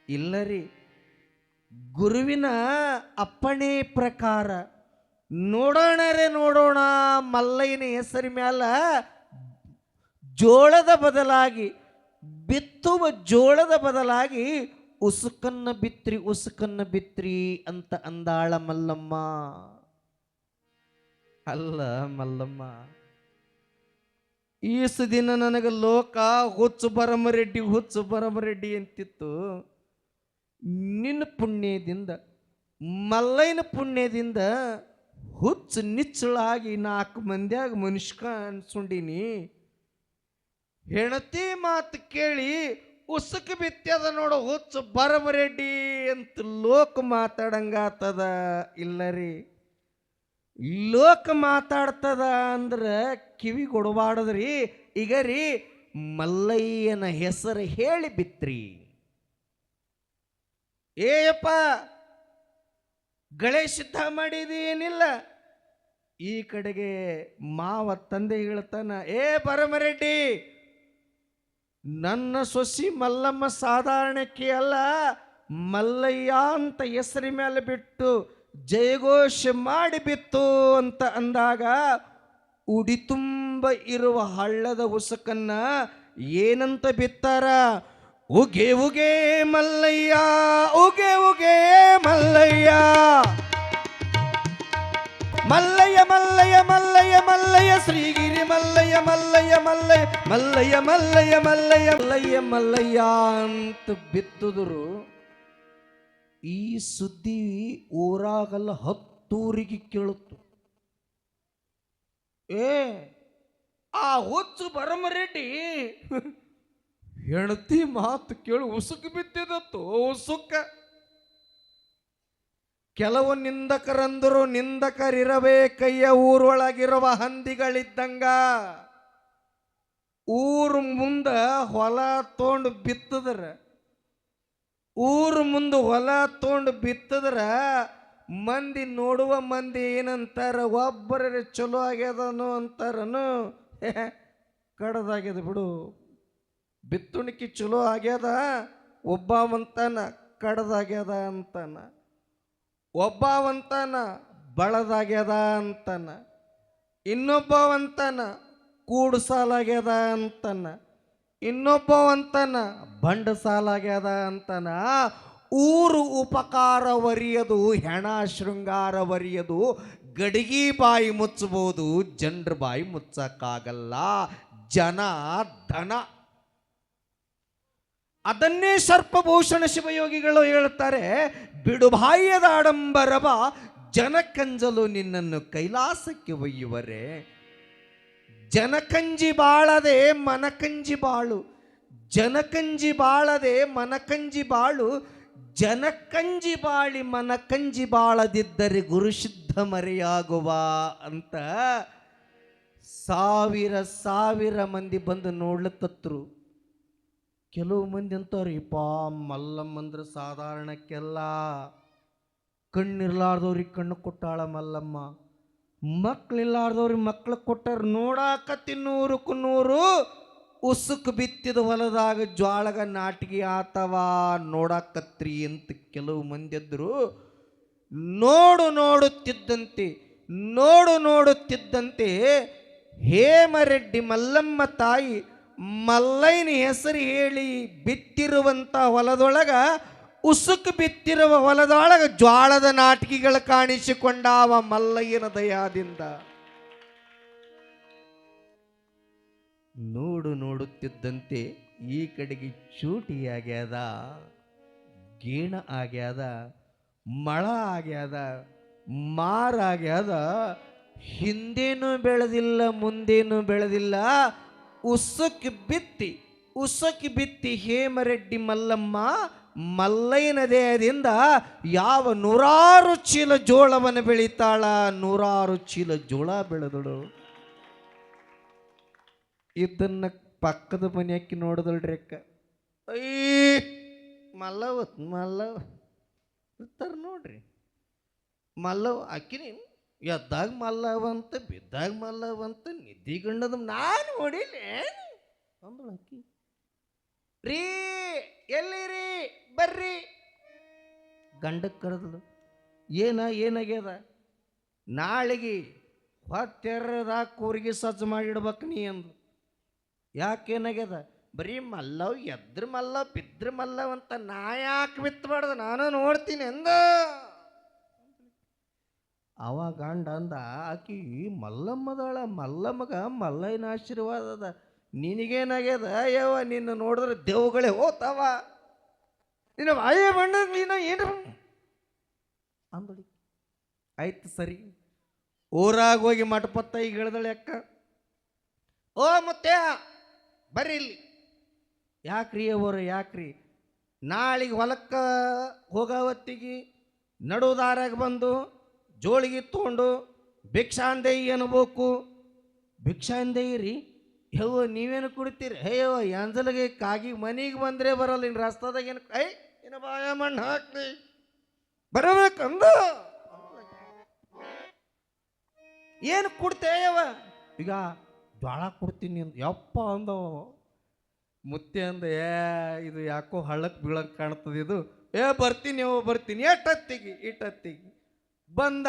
ಇಲ್ಲ ರೀ, ಗುರುವಿನ ಅಪ್ಪಣೆ ಪ್ರಕಾರ ನೋಡೋಣ ಮಲ್ಲಯ್ಯನ ಹೆಸರಿ ಮ್ಯಾಲ ಜೋಳದ ಬದಲಾಗಿ ಬಿತ್ತುವ ಜೋಳದ ಬದಲಾಗಿ ಉಸುಕನ್ನ ಬಿತ್ರಿ ಅಂತ ಅಂದಾಳ ಮಲ್ಲಮ್ಮ. ಅಲ್ಲ ಮಲ್ಲಮ್ಮ, ಈಸು ದಿನ ನನಗೆ ಲೋಕ ಹುಚ್ಚು ಬರಮರೆಡ್ಡಿ ಅಂತಿತ್ತು. ನಿನ್ನ ಪುಣ್ಯದಿಂದ, ಮಲ್ಲಯ್ಯನ ಪುಣ್ಯದಿಂದ ಹುಚ್ಚು ನಿಚ್ಚಳಾಗಿ 4 ಮಂದಿಯಾಗ ಮನುಷ್ಕ ಅನ್ಸುಂಡಿನಿ. ಹೆಣತಿ ಮಾತು ಕೇಳಿ ಉಸುಕು ಬಿತ್ಯದ ನೋಡು ಹುಚ್ಚು ಬರಮರೆಡ್ಡಿ ಅಂತ ಲೋಕ ಮಾತಾಡಂಗಾತದ. ಇಲ್ಲರಿ, ಲೋಕ ಮಾತಾಡ್ತದ ಅಂದ್ರೆ ಕಿವಿ ಕೊಡಬಾರ್ದ್ರಿ. ಈಗ ರೀ, ಮಲ್ಲಯ್ಯನ ಹೆಸರು ಹೇಳಿ ಬಿತ್ರಿ. ಏಯಪ್ಪ ಗಳೆ ಸಿದ್ಧ ಮಾಡಿದಿ ಏನಿಲ್ಲ. ಈ ಕಡೆಗೆ ಮಾವ ತಂದೆ ಹೇಳ್ತಾನ, ಏ ಬರಮರೆಡ್ಡಿ, ನನ್ನ ಸೊಸಿ ಮಲ್ಲಮ್ಮ ಸಾಧಾರಣಕ್ಕೆ ಅಲ್ಲ, ಮಲ್ಲಯ್ಯ ಅಂತ ಹೆಸರಿ ಮೇಲೆ ಬಿಟ್ಟು ಜಯಘೋಷ ಮಾಡಿ ಬಿತ್ತು ಅಂತ ಅಂದಾಗ ಉಡಿ ತುಂಬ ಇರುವ ಹಳ್ಳದ ಉಸುಕನ್ನ ಏನಂತ ಬಿತ್ತಾರ? ಉಗೆ ಉಗೆ ಮಲ್ಲಯ್ಯ, ಉಗೆ ಉಗೆ ಮಲ್ಲಯ್ಯ, ಮಲ್ಲಯ್ಯ ಮಲ್ಲಯ್ಯ ಮಲ್ಲಯ್ಯ ಮಲ್ಲಯ್ಯ ಶ್ರೀಗಿರಿ ಮಲ್ಲಯ್ಯ ಮಲ್ಲಯ್ಯ ಮಲ್ಲಯ್ಯ ಮಲ್ಲಯ್ಯ ಮಲ್ಲಯ್ಯ ಮಲ್ಲಯ್ಯ ಮಲ್ಲಯ್ಯ ಮಲ್ಲಯ್ಯ ಅಂತ ಬಿತ್ತುದರು. ಈ ಸುದ್ದಿ ಊರಾಗಲ್ಲ 10 ಊರಿಗೆ ಕೇಳುತ್ತು. ಆ ಹುಚ್ಚು ಬರಮರೆಡ್ಡಿ ಹೆಣತಿ ಮಾತು ಕೇಳು ಉಸುಕು ಬಿತ್ತಿದತ್ತು. ಉಸುಕ ಕೆಲವು ನಿಂದಕರಂದರು ನಿಂದಕರಿರಬೇಕಯ್ಯ, ಊರೊಳಗಿರುವ ಹಂದಿಗಳಿದ್ದಂಗ. ಊರು ಮುಂದ ಹೊಲ ತೊಗೊಂಡು ಬಿತ್ತದ್ರ, ಊರು ಮುಂದೆ ಹೊಲ ತೊಗೊಂಡು ಬಿತ್ತದ್ರ ಮಂದಿ ನೋಡುವ ಮಂದಿ ಏನಂತಾರ? ಒಬ್ಬರ ಚಲೋ ಆಗ್ಯದನು ಅಂತಾರನು, ಕಡದಾಗ್ಯದ ಬಿಡು, ಬಿತ್ತುಣಿಕೆ ಚಲೋ ಆಗ್ಯದ. ಒಬ್ಬವಂತಾನ ಕಡದಾಗ್ಯದ ಅಂತಾನ, ಒಬ್ಬವಂತಾನ ಬಳದಾಗ್ಯದ ಅಂತಾನ, ಇನ್ನೊಬ್ಬವಂತಾನ ಕೂಡು ಸಾಲಾಗ್ಯದ ಅಂತಾನ, ಇನ್ನೊಬ್ಬವಂತಾನ ಬಂಡ ಸಾಲಾಗ್ಯದ ಅಂತಾನ. ಊರು ಉಪಕಾರವರಿಯದು, ಹೆಣ ಶೃಂಗಾರವರಿಯದು. ಗಡಿಗೆ ಬಾಯಿ ಮುಚ್ಚಬಹುದು, ಜನರ ಬಾಯಿ ಮುಚ್ಚಕ್ಕಾಗಲ್ಲ. ಜನ ಧನ, ಅದನ್ನೇ ಸರ್ಪಭೂಷಣ ಶಿವಯೋಗಿಗಳು ಹೇಳ್ತಾರೆ. ಬಿಡು ಬಾಹ್ಯದ ಆಡಂಬರವ ಜನಕಂಜಲು ನಿನ್ನನ್ನು ಕೈಲಾಸಕ್ಕೆ ಒಯ್ಯುವರೆ. ಜನಕಂಜಿ ಬಾಳದೆ ಮನಕಂಜಿ ಬಾಳು, ಜನಕಂಜಿ ಬಾಳದೆ ಮನಕಂಜಿ ಬಾಳು. ಜನಕಂಜಿ ಬಾಳಿ ಮನಕಂಜಿ ಬಾಳದಿದ್ದರೆ ಗುರುಶುದ್ಧ ಮರೆಯಾಗುವ ಅಂತ ಸಾವಿರ ಮಂದಿ ಬಂದು ನೋಡ್ಲಿಕ್ಕತ್ರು. ಕೆಲವು ಮಂದಿ ಅಂತಾರಿಪ್ಪ, ಮಲ್ಲಮ್ಮಂದ್ರೆ ಸಾಧಾರಣಕ್ಕೆಲ್ಲ, ಕಣ್ಣಿರ್ಲಾರ್ದವ್ರಿಗೆ ಕಣ್ಣು ಕೊಟ್ಟಾಳ ಮಲ್ಲಮ್ಮ, ಮಕ್ಳಿಲ್ಲಾರ್ದವ್ರಿಗೆ ಮಕ್ಳು ಕೊಟ್ಟಾರ. ನೋಡಾಕತ್ತಿ 100ಕ್ಕೂ 100 ಉಸುಕು ಬಿತ್ತಿದ ಹೊಲದಾಗ ಜ್ವಾಳಗ ನಾಟಿಗೆ ಆತವ ನೋಡಾಕತ್ರಿ ಅಂತ ಕೆಲವು ಮಂದಿ ಎದ್ರು. ನೋಡುತ್ತಿದ್ದಂತೆ ಹೇಮರೆಡ್ಡಿ ಮಲ್ಲಮ್ಮ ತಾಯಿ ಮಲ್ಲಯ್ಯನ ಹೆಸರು ಹೇಳಿ ಬಿತ್ತಿರುವಂಥ ಹೊಲದೊಳಗ, ಉಸುಕು ಬಿತ್ತಿರುವ ಹೊಲದೊಳಗ ಜ್ವಾಳದ ನಾಟಕಿಗಳು ಕಾಣಿಸಿಕೊಂಡಾವ ಮಲ್ಲಯ್ಯನ ದಯಾದಿಂದ. ನೋಡುತ್ತಿದ್ದಂತೆ ಈ ಕಡೆಗೆ ಚೂಟಿ ಆಗ್ಯಾದ, ಗೇಣ ಆಗ್ಯಾದ, ಮಳ ಆಗ್ಯಾದ, ಮಾರಾಗ್ಯಾದ. ಹಿಂದೇನು ಬೆಳೆದಿಲ್ಲ, ಮುಂದೇನು ಬೆಳೆದಿಲ್ಲ. ಉಸುಕ್ ಬಿತ್ತಿ ಉಸಕಿ ಬಿತ್ತಿ ಹೇಮರೆಡ್ಡಿ ಮಲ್ಲಮ್ಮ ಮಲ್ಲಯ್ಯನ ದೇಹದಿಂದ ಯಾವ 100 ಚೀಲ ಜೋಳವನ್ನು ಬೆಳಿತಾಳ. 100 ಚೀಲ ಜೋಳ ಬೆಳೆದಳು. ಇದನ್ನ ಪಕ್ಕದ ಮನೆಯಾಕಿ ನೋಡಿದಳ್ರಿ ಅಕ್ಕ. ಮಲ್ಲವ ಇರ್ತಾರ ನೋಡ್ರಿ. ಮಲ್ಲವ ಆಕಿನಿ ಎದ್ದಾಗ ಮಲ್ಲವಂತ ಬಿದ್ದಾಗ ಮಲ್ಲವಂತ ನಿದ್ದಿಗಣ್ಣದ ನಾನು ನೋಡಿಲ್ಲ ಅಂದಳು ಆಕಿ. ರೀ ಎಲ್ಲಿರಿ ಬರ್ರಿ ಗಂಡಕ್ಕೆ ಕರೆದಳು. ಏನಾಗ್ಯದ? ನಾಳೆಗೆ ಹೊತ್ತೆರ್ರದಾಗ ಕೂರಿಗೆ ಸಜ್ಜು ಮಾಡಿಡ್ಬೇಕು ನೀ ಅಂದು. ಯಾಕೇನಾಗ್ಯದ? ಬರೀ ಮಲ್ಲವ್ ಎದ್ರ ಮಲ್ಲವ್ ಬಿದ್ರ ಮಲ್ಲವ್ ಅಂತ ನಾ ಯಾಕೆ ಬಿತ್ತಬಾರ್ದು, ನಾನು ನೋಡ್ತೀನಿ ಅಂದ. ಅವ ಗಂಡ ಅಂದ, ಆಕಿ ಮಲ್ಲಮ್ಮದಾಳ, ಮಲ್ಲಮ್ಮಗ ಮಲ್ಲಯ್ಯನ ಆಶೀರ್ವಾದ ಅದ. ನಿನಗೇನಾಗ್ಯದ ಯವ್ವ? ನಿನ್ನ ನೋಡಿದ್ರೆ ದೇವುಗಳೇ ಹೋತಾವ, ನಿನ್ನ ಬಾಯ ಬಣ್ಣ ನೀನು ಏನು ಅಂದಳಿ. ಆಯ್ತು ಸರಿ, ಊರಾಗ ಹೋಗಿ ಮಟಪತ್ತ ಈಗ ಹೇಳ್ದಳೆ ಅಕ್ಕ. ಓ ಮುತ್ತೆ ಬರ್ರಿ ಇಲ್ಲಿ. ಯಾಕ್ರಿ ಅವರು ಯಾಕ್ರಿ? ನಾಳೆಗೆ ಹೊಲಕ್ಕೆ ಹೋಗೋ ಹೊತ್ತಿಗೆ ನಡುದಾರಾಗ ಬಂದು ಜೋಳಿಗೆ ತೊಗೊಂಡು ಭಿಕ್ಷಾಂದೇಯಿ ಅನ್ಬೇಕು. ಭಿಕ್ಷಾಂದೇಯಿ ರೀ ಯವ್ವ ನೀವೇನು ಕುಡ್ತೀರಿ? ಯವ್ವ ಎಂಜಲಿಗೆ ಕಾಗಿ ಮನೆಗೆ ಬಂದರೆ ಬರಲ್ಲ, ಇನ್ನು ರಸ್ತಾದಾಗ ಏನು ಇನ್ನು ಬಾಯ ಮಣ್ಣು ಹಾಕ್ಲಿ ಬರಬೇಕಂದ. ಏನು ಕೊಡ್ತೇಯವ? ಈಗ ಜ್ವಾಳ ಕೊಡ್ತೀನಿ ಅಂದ. ಯಪ್ಪ ಅಂದವ. ಮುತ್ತೆ ಅಂದ, ಇದು ಯಾಕೋ ಹಳ್ಳಕ್ಕೆ ಬೀಳಕ್ಕೆ ಕಾಣ್ತದೆ ಇದು. ಬರ್ತೀನಿ ಬರ್ತೀನಿ. ಇಟ್ಟತ್ತಿಗೆ ಬಂದ.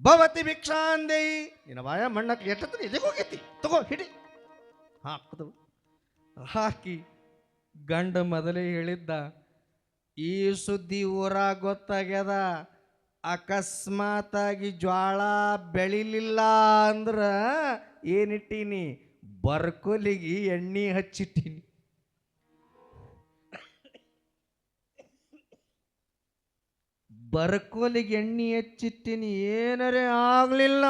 ಭವತಿ ಭಿಕ್ಷಾಂದೇಯಿ ನಿನ್ನ ಬಾಯ ಮಣ್ಣಕ್ಕೆ ಎಷ್ಟೊತ್ತಿಗೆ ಎದೆಗೆ ಹೋಗೈತಿ, ತಗೋ ಹಿಡಿ ಹಾಕದು. ಹಾಕಿ ಗಂಡ ಮೊದಲೇ ಹೇಳಿದ್ದ, ಈ ಸುದ್ದಿ ಊರಾಗ ಗೊತ್ತಾಗ್ಯದ, ಅಕಸ್ಮಾತಾಗಿ ಜ್ವಾಳ ಬೆಳಿಲಿಲ್ಲ ಅಂದ್ರ ಏನಿಟ್ಟೀನಿ? ಬರ್ಕೊಲಿಗೆ ಎಣ್ಣೆ ಹಚ್ಚಿಟ್ಟೀನಿ. ಬರ್ಕೋಲಿಗೆ ಎಣ್ಣೆ ಹಚ್ಚಿಟ್ಟಿನಿ, ಏನರೇ ಆಗ್ಲಿಲ್ಲ.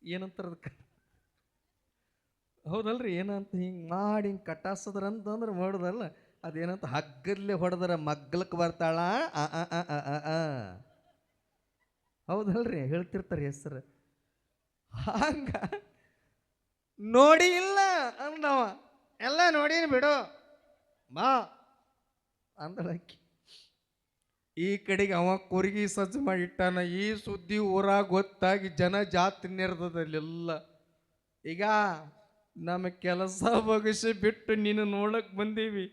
ಏನಂತಾರ ಅದಕ್ಕೆ? ಹೌದಲ್ರಿ, ಏನಂತ ಹಿಂಗೆ ಮಾಡಿ ಹಿಂಗೆ ಕಟ್ಟಾಸದ್ರಂತಂದ್ರೆ ಮಾಡೋದಲ್ಲ, ಅದೇನಂತ ಹಗ್ಗಲ್ಲೇ ಹೊಡೆದ್ರ ಮಗ್ಲಕ್ಕೆ ಬರ್ತಾಳ. ಹೌದಲ್ರಿ, ಹೇಳ್ತಿರ್ತಾರೆ ಹೆಸರು. ಹಂಗ ನೋಡಿ ಇಲ್ಲ ಅಂದವ. ಎಲ್ಲ ನೋಡೀನಿ ಬಿಡು ಬಾ ಅಂದಳಕ್ಕಿ. ಈ ಕಡೆಗೆ ಅವ ಕೊರ್ಗಿ ಸಜ್ಜು ಮಾಡಿಟ್ಟಾನ. ಈ ಸುದ್ದಿ ಊರಾಗ ಗೊತ್ತಾಗಿ ಜನ ಜಾತಿ ನೆರೆದಲ್ಲೆಲ್ಲ. ಈಗ ನಮ್ಮ ಕೆಲಸ ಬಗಸಿ ಬಿಟ್ಟು ನೀನು ನೋಡಕ್ ಬಂದೀವಿ.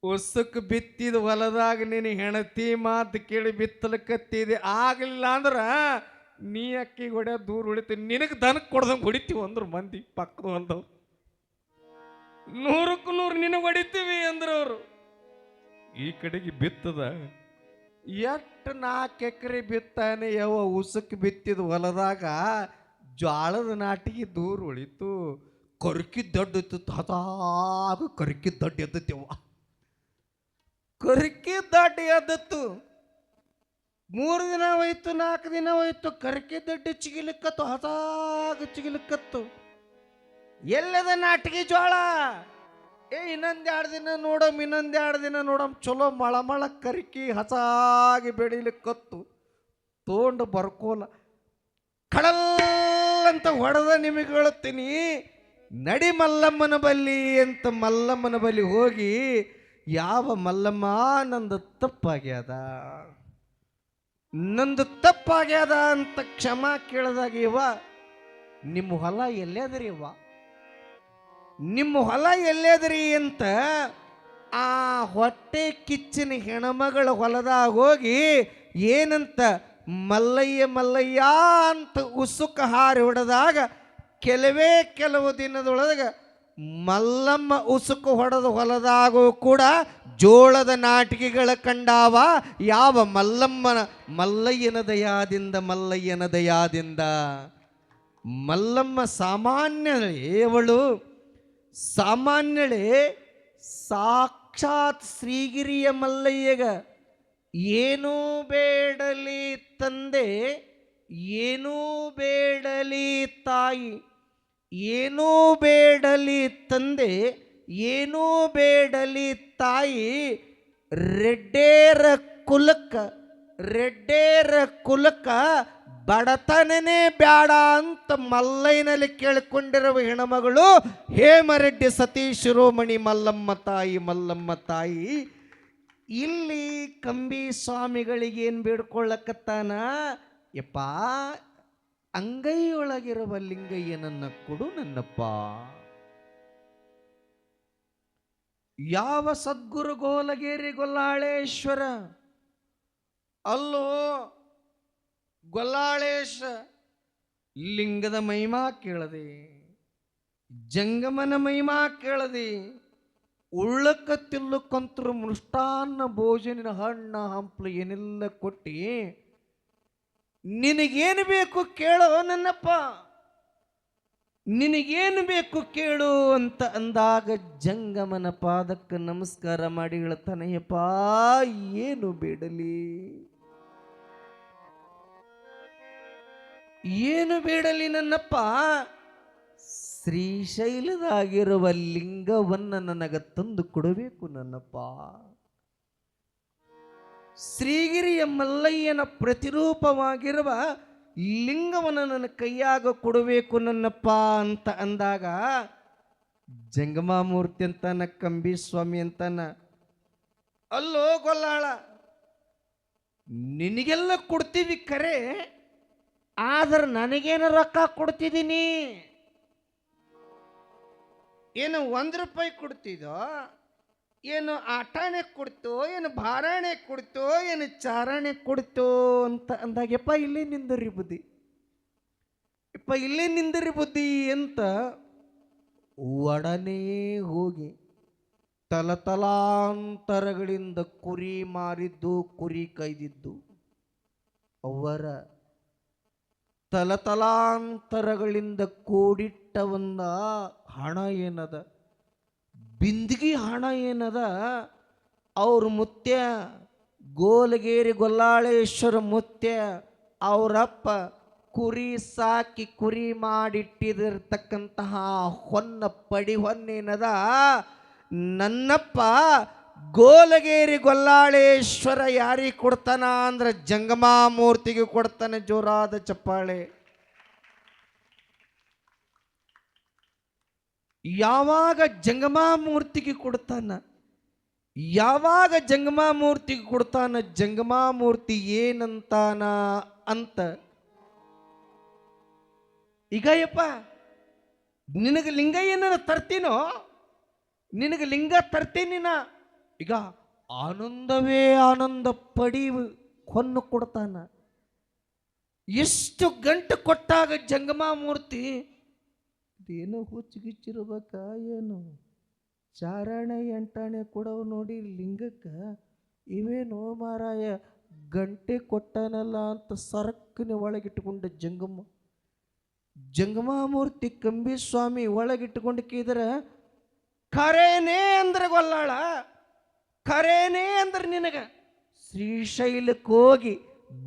ಹೊಸಕ್ಕೆ ಬಿತ್ತಿದ ಹೊಲದಾಗ ನೀನು ಹೆಣತಿ ಮಾತು ಕೇಳಿ ಬಿತ್ತಲಕತ್ತಿದೆ. ಆಗಲಿಲ್ಲ ಅಂದ್ರ ನೀ ಅಕ್ಕಿಗೆ ಹೊಡ್ಯ ದೂರ ಹೊಡಿತೀವಿ, ನಿನಗೆ ದನಕ್ಕೆ ಕೊಡ್ದಂಗೆ ಹೊಡಿತೀವಿ ಅಂದ್ರು ಮಂದಿ ಪಕ್ಕದ ಹೊಲ್ದವ್ರು. 100ಕ್ಕೆ 100 ನಿನಗೆ ಹೊಡಿತೀವಿ ಅಂದ್ರು ಅವರು. ಈ ಕಡೆಗೆ ಬಿತ್ತದ ಎಷ್ಟು 4 ಎಕರೆ ಬಿತ್ತಾನೆ ಯಾವ ಉಸಕ್ಕೆ ಬಿತ್ತಿದ ಹೊಲದಾಗ ಜ್ವಾಳದ ನಾಟಿಗೆ ದೂರ ಉಳಿತು. ಕರ್ಕಿ ದೊಡ್ಡ ಹತಾಗ ಕರ್ಕಿ ದೊಡ್ಡ ಎದ್ದತ್ತೇವ. ಕರ್ಕಿ ದೊಡ್ಡ ಎದ್ದತ್ತು. 3 ದಿನ ಹೋಯ್ತು, 4 ದಿನ ಹೋಯ್ತು, ಕರ್ಕಿ ದೊಡ್ಡ ಚಿಗಿಲಿಕ್ಕತ್ತು, ಹತಾಗ ಚಿಗಿಲಿಕ್ಕತ್ತು. ಎಲ್ಲದ ನಾಟಿಗೆ ಜ್ವಾಳ? ಇನ್ನೊಂದೆರಡು ದಿನ ನೋಡಮ್ ಚಲೋ ಮಳ ಕರಿಕಿ ಹಸಾಗಿ ಬೆಳಿಲಿಕ್ಕತ್ತು. ತೊಗೊಂಡು ಬರ್ಕೋಲ ಕಡಲ್ ಅಂತ ಹೊಡೆದ ನಿಮಗೆ ಹೇಳುತ್ತೀನಿ. ನಡಿ ಮಲ್ಲಮ್ಮನ ಬಲ್ಲಿ ಅಂತ ಮಲ್ಲಮ್ಮನ ಬಲ್ಲಿ ಹೋಗಿ, ಯಾವ ಮಲ್ಲಮ್ಮ ನಂದು ತಪ್ಪಾಗ್ಯದ ಅಂತ ಕ್ಷಮಾ ಕೇಳಿದಾಗ, ಇವ ನಿಮ್ಮ ಹೊಲ ಎಲ್ಲೇದ್ರಿ ಇವ, ನಿಮ್ಮ ಹೊಲ ಎಲ್ಲೇದ್ರಿ ಅಂತ ಆ ಹೊಟ್ಟೆ ಕಿಚ್ಚಿನ ಹೆಣ್ಮಗಳ ಹೊಲದಾಗ ಹೋಗಿ ಏನಂತ ಮಲ್ಲಯ್ಯ ಅಂತ ಉಸುಕ ಹಾರಿ ಹೊಡೆದಾಗ ಕೆಲವು ದಿನದೊಳಗ ಮಲ್ಲಮ್ಮ ಉಸುಕು ಹೊಡೆದ ಹೊಲದಾಗೂ ಕೂಡ ಜೋಳದ ನಾಟಿಕೆಗಳ ಕಂಡಾವ. ಯಾವ ಮಲ್ಲಯ್ಯನ ದಯಾದಿಂದ ಮಲ್ಲಮ್ಮ ಸಾಮಾನ್ಯಳೇ ಸಾಕ್ಷಾತ್ ಶ್ರೀಗಿರಿಯ ಮಲ್ಲಯ್ಯಗ ಏನೂ ಬೇಡಲಿ ತಂದೆ ಏನೂ ಬೇಡಲಿ ತಾಯಿ, ಏನೂ ಬೇಡಲಿ ತಂದೆ, ಏನೂ ಬೇಡಲಿ ತಾಯಿ, ರೆಡ್ಡೇರ ಕುಲಕ್ಕ, ರೆಡ್ಡೇರ ಕುಲಕ್ಕ ಬಡತನನೇ ಬ್ಯಾಡ ಅಂತ ಮಲ್ಲೈನಲ್ಲಿ ಕೇಳಿಕೊಂಡಿರುವ ಹೆಣ್ಮಗಳು ಹೇಮರೆಡ್ಡಿ ಸತೀಶ್ ಶಿರೋಮಣಿ ಮಲ್ಲಮ್ಮ ತಾಯಿ, ಮಲ್ಲಮ್ಮ ತಾಯಿ. ಇಲ್ಲಿ ಕಂಬಿ ಸ್ವಾಮಿಗಳಿಗೆ ಏನು ಬೇಡ್ಕೊಳ್ಳಕತ್ತಾನ, ಯಪ್ಪ ಅಂಗೈಯೊಳಗಿರುವ ಲಿಂಗಯ್ಯನನ್ನ ಕೊಡು ನನ್ನಪ್ಪ. ಯಾವ ಸದ್ಗುರು ಗೋಲಗೇರಿ ಗೊಲ್ಲಾಳೇಶ್ವರ ಅಲ್ಲೋ ಗೊಲ್ಲಾಳೇಶ ಲಿಂಗದ ಮಹಿಮಾ ಕೇಳದೆ, ಜಂಗಮನ ಮಹಿಮಾ ಕೇಳದೆ, ಉಳ್ಳಕ್ಕ ತಿಲ್ಲಕ್ಕಂತರು ಮೃಷ್ಟಾನ್ನ ಭೋಜನಿನ ಹಣ್ಣ ಹಂಪ್ಲು ಏನೆಲ್ಲ ಕೊಟ್ಟಿ ನಿನಗೇನು ಬೇಕು ಕೇಳೋ ನನ್ನಪ್ಪ, ನಿನಗೇನು ಬೇಕು ಕೇಳು ಅಂತ ಅಂದಾಗ ಜಂಗಮನ ಪಾದಕ್ಕೆ ನಮಸ್ಕಾರ ಮಾಡಿ ಹೇಳ್ತಾನೆಯಪ್ಪ, ಏನು ಬೇಡಲಿ, ಏನು ಬೇಡಲಿ ನನ್ನಪ್ಪ, ಶ್ರೀಶೈಲದಾಗಿರುವ ಲಿಂಗವನ್ನ ನನಗೆ ತಂದು ಕೊಡಬೇಕು ನನ್ನಪ್ಪ. ಶ್ರೀಗಿರಿಯ ಮಲ್ಲಯ್ಯನ ಪ್ರತಿರೂಪವಾಗಿರುವ ಲಿಂಗವನ್ನು ನನ್ನ ಕೈಯಾಗ ಕೊಡಬೇಕು ನನ್ನಪ್ಪ ಅಂತ ಅಂದಾಗ ಜಂಗಮಾಮೂರ್ತಿ ಅಂತಾನ, ಕಂಬಿ ಸ್ವಾಮಿ ಅಂತಾನ, ಅಲ್ಲೋ ಗೊಲ್ಲಾಳ ನಿನಗೆಲ್ಲ ಕೊಡ್ತೀವಿ ಕರೆ, ಆದ್ರೆ ನನಗೇನು ರೊಕ್ಕ ಕೊಡ್ತಿದ್ದೀನಿ, ಏನು 1 ರೂಪಾಯಿ ಕೊಡ್ತಿದ್ದೋ, ಏನು ಆಟಾಣೆ ಕೊಡ್ತೋ, ಏನು ಭಾರಾಣೆ ಕೊಡ್ತೋ, ಏನು ಚಾರಾಣೆ ಕೊಡ್ತೋ ಅಂತ ಅಂದಾಗ ಯಪ್ಪ ಇಲ್ಲೇ ನಿಂದರಿ ಬುದ್ಧಿ, ಯಪ್ಪ ಇಲ್ಲೇ ನಿಂದರಿ ಬುದ್ಧಿ ಅಂತ ಒಡನೆ ಹೋಗಿ ತಲತಲಾಂತರಗಳಿಂದ ಕುರಿ ಮಾರಿದ್ದು, ಕುರಿ ಕೈದಿದ್ದು, ಅವರ ತಲತಲಾಂತರಗಳಿಂದ ಕೂಡಿಟ್ಟ ಒಂದ ಹಣ ಏನದ, ಬಿಂದಿಗೆ ಹಣ ಏನದ, ಅವ್ರ ಮುತ್ಯ ಗೋಲಗೇರಿ ಗೊಲ್ಲಾಳೇಶ್ವರ ಮುತ್ಯ ಅವರಪ್ಪ ಕುರಿ ಸಾಕಿ ಕುರಿ ಮಾಡಿಟ್ಟಿದಿರ್ತಕ್ಕಂತಹ ಹೊನ್ನ ಪಡಿ ಹೊನ್ನೇನದ ನನ್ನಪ್ಪ ಗೋಲಗೇರಿ ಗೊಲ್ಲಾಳೇಶ್ವರ ಯಾರಿಗೆ ಕೊಡ್ತಾನ ಅಂದ್ರೆ ಜಂಗಮಾಮೂರ್ತಿಗೆ ಕೊಡ್ತಾನೆ. ಜೋರಾದ ಚಪ್ಪಾಳೆ. ಯಾವಾಗ ಜಂಗಮಾಮೂರ್ತಿಗೆ ಕೊಡ್ತಾನ, ಯಾವಾಗ ಜಂಗಮಾಮೂರ್ತಿಗೆ ಕೊಡ್ತಾನ, ಜಂಗಮಾಮೂರ್ತಿ ಏನಂತಾನ ಅಂತ, ಈಗ ಯಪ್ಪ ನಿನಗೆ ಲಿಂಗ ಏನಾರ ತರ್ತೀನೋ, ನಿನಗೆ ಲಿಂಗ ತರ್ತೀನಿ ನಾ, ಈಗ ಆನಂದವೇ ಆನಂದ ಪಡಿ ಹೊನ್ನು ಕೊಡ್ತಾನ. ಎಷ್ಟು ಗಂಟು ಕೊಟ್ಟಾಗ ಜಂಗಮಾಮೂರ್ತಿ ಏನೋ ಹುಚ್ಚಿಗಿಚ್ಚಿರ್ಬೇಕ, ಏನು ಚಾರಾಣೆ ಎಂಟಾಣೆ ಕೊಡವು ನೋಡಿ ಲಿಂಗಕ್ಕೆ, ಇವೇನೋ ಮಾರಾಯ ಗಂಟೆ ಕೊಟ್ಟಾನಲ್ಲ ಅಂತ ಸರಕ್ಕನೆ ಒಳಗಿಟ್ಟುಕೊಂಡ ಜಂಗಮಾಮೂರ್ತಿ ಕಂಬಿ ಸ್ವಾಮಿ ಒಳಗಿಟ್ಟುಕೊಂಡು ಕೇಳಿದ್ರೆ, ಖರೇನೇ ಅಂದ್ರೆ ಗೊಲ್ಲಾಳ, ಖರೇನೇ ಅಂದ್ರೆ ನಿನಗ ಶ್ರೀಶೈಲಕ್ಕೆ ಹೋಗಿ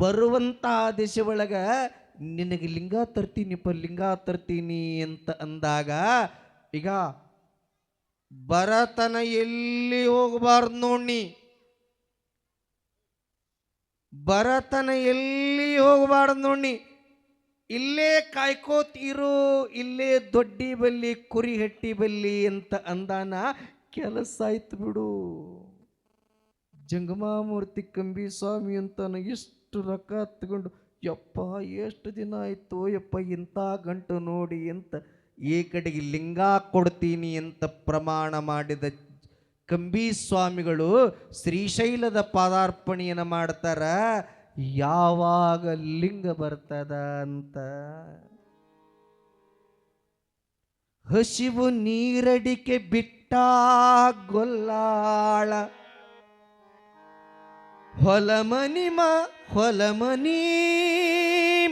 ಬರುವಂತಹ ದಿಶೆ ಒಳಗ ನಿನಗೆ ಲಿಂಗ ತರ್ತೀನಿಪ್ಪ, ಲಿಂಗ ತರ್ತೀನಿ ಅಂತ ಅಂದಾಗ, ಈಗ ಬರತನ ಎಲ್ಲಿ ಹೋಗಬಾರ್ದು ನೋಡಿ, ಬರತನ ಎಲ್ಲಿ ಹೋಗಬಾರ್ದು ನೋಡಿ, ಇಲ್ಲೇ ಕಾಯ್ಕೋತಿರು, ಇಲ್ಲೇ ದೊಡ್ಡಿ ಬಲ್ಲಿ ಕುರಿ ಹಟ್ಟಿ ಬಲ್ಲಿ ಅಂತ ಅಂದಾನ. ಕೆಲಸ ಆಯ್ತು ಬಿಡು. ಜಂಗಮಾಮೂರ್ತಿ ಕಂಬಿ ಸ್ವಾಮಿ ಅಂತಾನ ಎಷ್ಟು ರೊಕ್ಕ ತಗೊಂಡು, ಯಪ್ಪ ಎಷ್ಟು ದಿನ ಆಯ್ತು ಯಪ್ಪ ಇಂಥ ಗಂಟು ನೋಡಿ ಅಂತ ಈ ಕಡೆಗೆ ಲಿಂಗ ಕೊಡ್ತೀನಿ ಅಂತ ಪ್ರಮಾಣ ಮಾಡಿದ ಕಂಬಿ ಸ್ವಾಮಿಗಳು ಶ್ರೀಶೈಲದ ಪಾದಾರ್ಪಣೆಯನ್ನು ಮಾಡ್ತಾರ. ಯಾವಾಗ ಲಿಂಗ ಬರ್ತದ ಅಂತ, ಹಸಿವು ನೀರಡಿಕೆ ಬಿಟ್ಟ ಗೊಲ್ಲಾಳ, ಹೊಲಮನಿ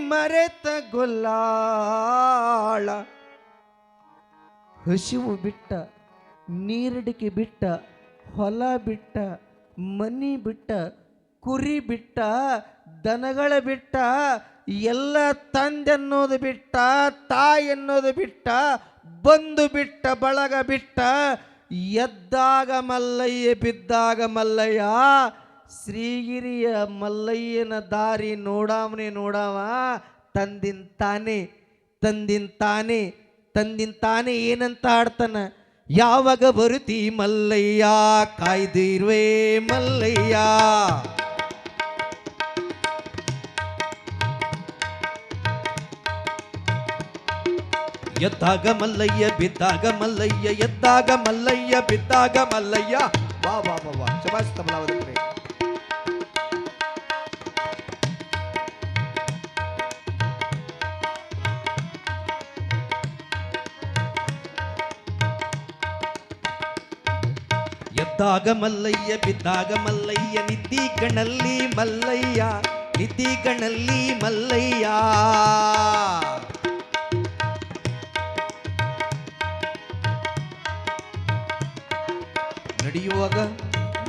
ಮರೆತ ಗೊಲ್ಲಾಳ, ಹಸಿವು ಬಿಟ್ಟ, ನೀರಡಿಕೆ ಬಿಟ್ಟ, ಹೊಲ ಬಿಟ್ಟ, ಮನಿ ಬಿಟ್ಟ, ಕುರಿ ಬಿಟ್ಟ, ದನಗಳ ಬಿಟ್ಟ, ಎಲ್ಲ ತಂದೆ ಅನ್ನೋದು ಬಿಟ್ಟ, ತಾಯಿ ಅನ್ನೋದು ಬಿಟ್ಟ, ಬಂದು ಬಿಟ್ಟ, ಬಳಗ ಬಿಟ್ಟ, ಎದ್ದಾಗ ಮಲ್ಲಯ್ಯ ಬಿದ್ದಾಗ ಮಲ್ಲಯ್ಯ. ಶ್ರೀಗಿರಿಯ ಮಲ್ಲಯ್ಯನ ದಾರಿ ನೋಡಾವನೆ ನೋಡಾವ. ತಂದಿಂತಾನೆ ತಂದಿಂತಾನೆ ತಂದಿಂತಾನೆ ಏನಂತ ಆಡ್ತಾನ, ಯಾವಾಗ ಬರುತ್ತಿ ಮಲ್ಲಯ್ಯ, ಕಾಯ್ದಿರುವೆ ಮಲ್ಲಯ್ಯ. ಎದ್ದಾಗ ಮಲ್ಲಯ್ಯ ಬಿದ್ದಾಗ ಮಲ್ಲಯ್ಯ, ಎದ್ದಾಗ ಮಲ್ಲಯ್ಯ ಬಿದ್ದಾಗ ಮಲ್ಲಯ್ಯ. ವಾ ವಾ ವಾ ವಾ, ಶಬಾಷ್ ತಬಲಾವದ್ರೆ. ಎದ್ದಾಗ ಮಲ್ಲಯ್ಯ ಬಿದ್ದಾಗ ಮಲ್ಲಯ್ಯ, ನಿದ್ದಿ ಕಣ್ಣಲ್ಲಿ ಮಲ್ಲಯ್ಯ, ನಿದ್ದಿ ಕಣ್ಣಲ್ಲಿ ಮಲ್ಲಯ್ಯ. ನಡೆಯುವಾಗ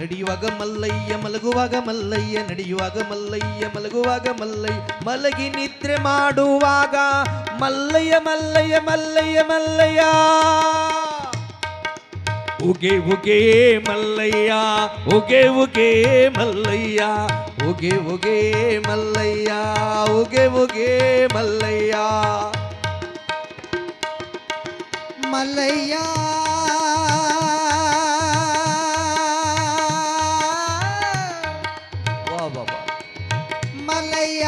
ನಡೆಯುವಾಗ ಮಲ್ಲಯ್ಯ, ಮಲಗುವಾಗ ಮಲ್ಲಯ್ಯ, ನಡೆಯುವಾಗ ಮಲ್ಲಯ್ಯ, ಮಲಗುವಾಗ ಮಲ್ಲಯ್ಯ, ಮಲಗಿ ನಿದ್ರೆ ಮಾಡುವಾಗ ಮಲ್ಲಯ್ಯ ಮಲ್ಲಯ್ಯ ಮಲ್ಲಯ್ಯ ಮಲ್ಲಯ್ಯ. ಉಗೆ ಉಗೆ ಮಲ್ಲಯ್ಯ, ಉಗೆ ಉಗೆ ಮಲ್ಲಯ್ಯ, ಉಗೆ ಉಗೆ ಮಲ್ಲಯ್ಯ, ಉಗೆ ಉಗೆ ಮಲ್ಲಯ್ಯ. ಮಲ್ಲಯ್ಯ ವಾ ವಾ ವಾ. ಮಲ್ಲಯ್ಯ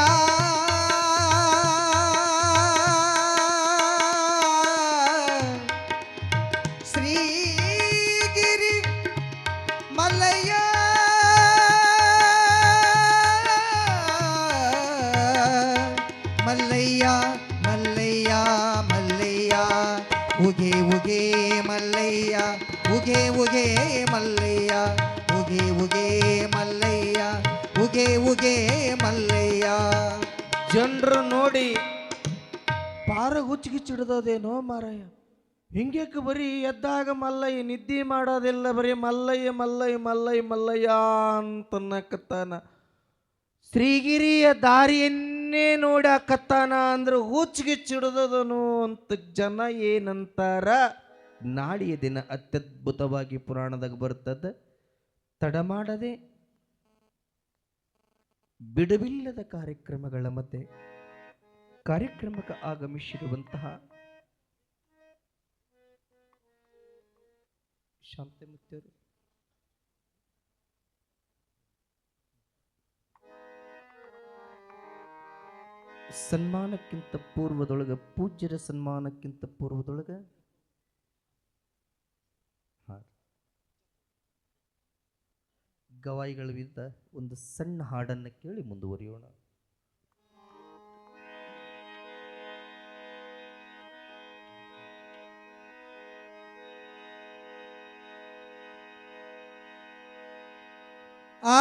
ಶ್ರೀಗಿರಿ ಮಲ್ಲಯ್ಯ ಮಲ್ಲಯ್ಯ ಮಲ್ಲಯ್ಯ ಮಲ್ಲಯ್ಯ. ಉಗೆ ಉಗೆ ಮಲ್ಲಯ್ಯ, ಉಗೆ ಉಗೆ ಮಲ್ಲಯ್ಯ, ಉಗೆ ಉಗೆ ಮಲ್ಲಯ್ಯ, ಉಗೆ ಉಗೆ ಮಲ್ಲಯ್ಯ. ಜನರು ನೋಡಿ ಪಾರ ಹುಚ್ಚಿಗಿಚ್ಚಿಡ್ದೇನೋ ಮಾರಾಯ. ಹಿಂಗ್ಯಾಕೆ ಬರೀ ಎದ್ದಾಗ ಮಲ್ಲಯ್ಯ, ನಿದ್ದೆ ಮಾಡೋದೆಲ್ಲ ಬರೀ ಮಲ್ಲಯ್ಯ ಮಲ್ಲಯ್ಯ ಮಲ್ಲಯ್ಯ ಮಲ್ಲಯ್ಯ ಅಂತನ್ನಕತ್ತಾನ. ಶ್ರೀಗಿರಿಯ ದಾರಿಯನ್ನೇ ನೋಡಾಕತ್ತಾನ ಅಂದ್ರೆ ಹುಚ್ಚಿಗಿಚ್ಚಿಡ್ದನು ಅಂತ ಜನ ಏನಂತಾರ. ನಾಳೆಯ ದಿನ ಅತ್ಯದ್ಭುತವಾಗಿ ಪುರಾಣದಾಗ ಬರ್ತದ. ತಡ ಮಾಡದೆ ಬಿಡುವಿಲ್ಲದ ಕಾರ್ಯಕ್ರಮಗಳ ಮಧ್ಯೆ ಕಾರ್ಯಕ್ರಮಕ್ಕೆ ಆಗಮಿಸಿರುವಂತಹ ಶಾಂತಿಮುತ್ತರು, ಸನ್ಮಾನಕ್ಕಿಂತ ಪೂರ್ವದೊಳಗ, ಪೂಜ್ಯರ ಸನ್ಮಾನಕ್ಕಿಂತ ಪೂರ್ವದೊಳಗ ಗವಾಯಿಗಳ ವಿರುದ್ಧ ಒಂದು ಸಣ್ಣ ಹಾಡನ್ನು ಕೇಳಿ ಮುಂದುವರಿಯೋಣ. ಆ